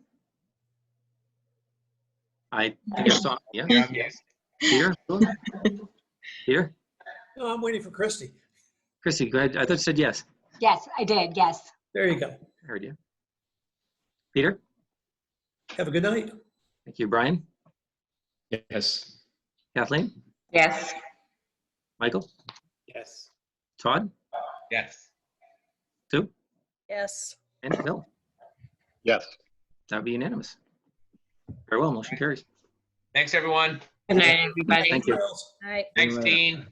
Speaker 2: I think I saw. Yeah.
Speaker 1: Yes.
Speaker 2: Peter. Peter.
Speaker 5: No, I'm waiting for Christy.
Speaker 2: Christy, go ahead. I thought you said yes.
Speaker 4: Yes, I did. Yes.
Speaker 5: There you go.
Speaker 2: I heard you. Peter.
Speaker 5: Have a good night.
Speaker 2: Thank you, Brian.
Speaker 6: Yes.
Speaker 2: Kathleen.
Speaker 3: Yes.
Speaker 2: Michael.
Speaker 7: Yes.
Speaker 2: Todd.
Speaker 1: Yes.
Speaker 2: Sue.
Speaker 8: Yes.
Speaker 2: And Bill.
Speaker 9: Yes.
Speaker 2: That would be unanimous. Very well. Motion carries.
Speaker 1: Thanks, everyone.
Speaker 3: Good night, everybody.
Speaker 2: Thank you.
Speaker 8: All right.
Speaker 1: Thanks, Dean.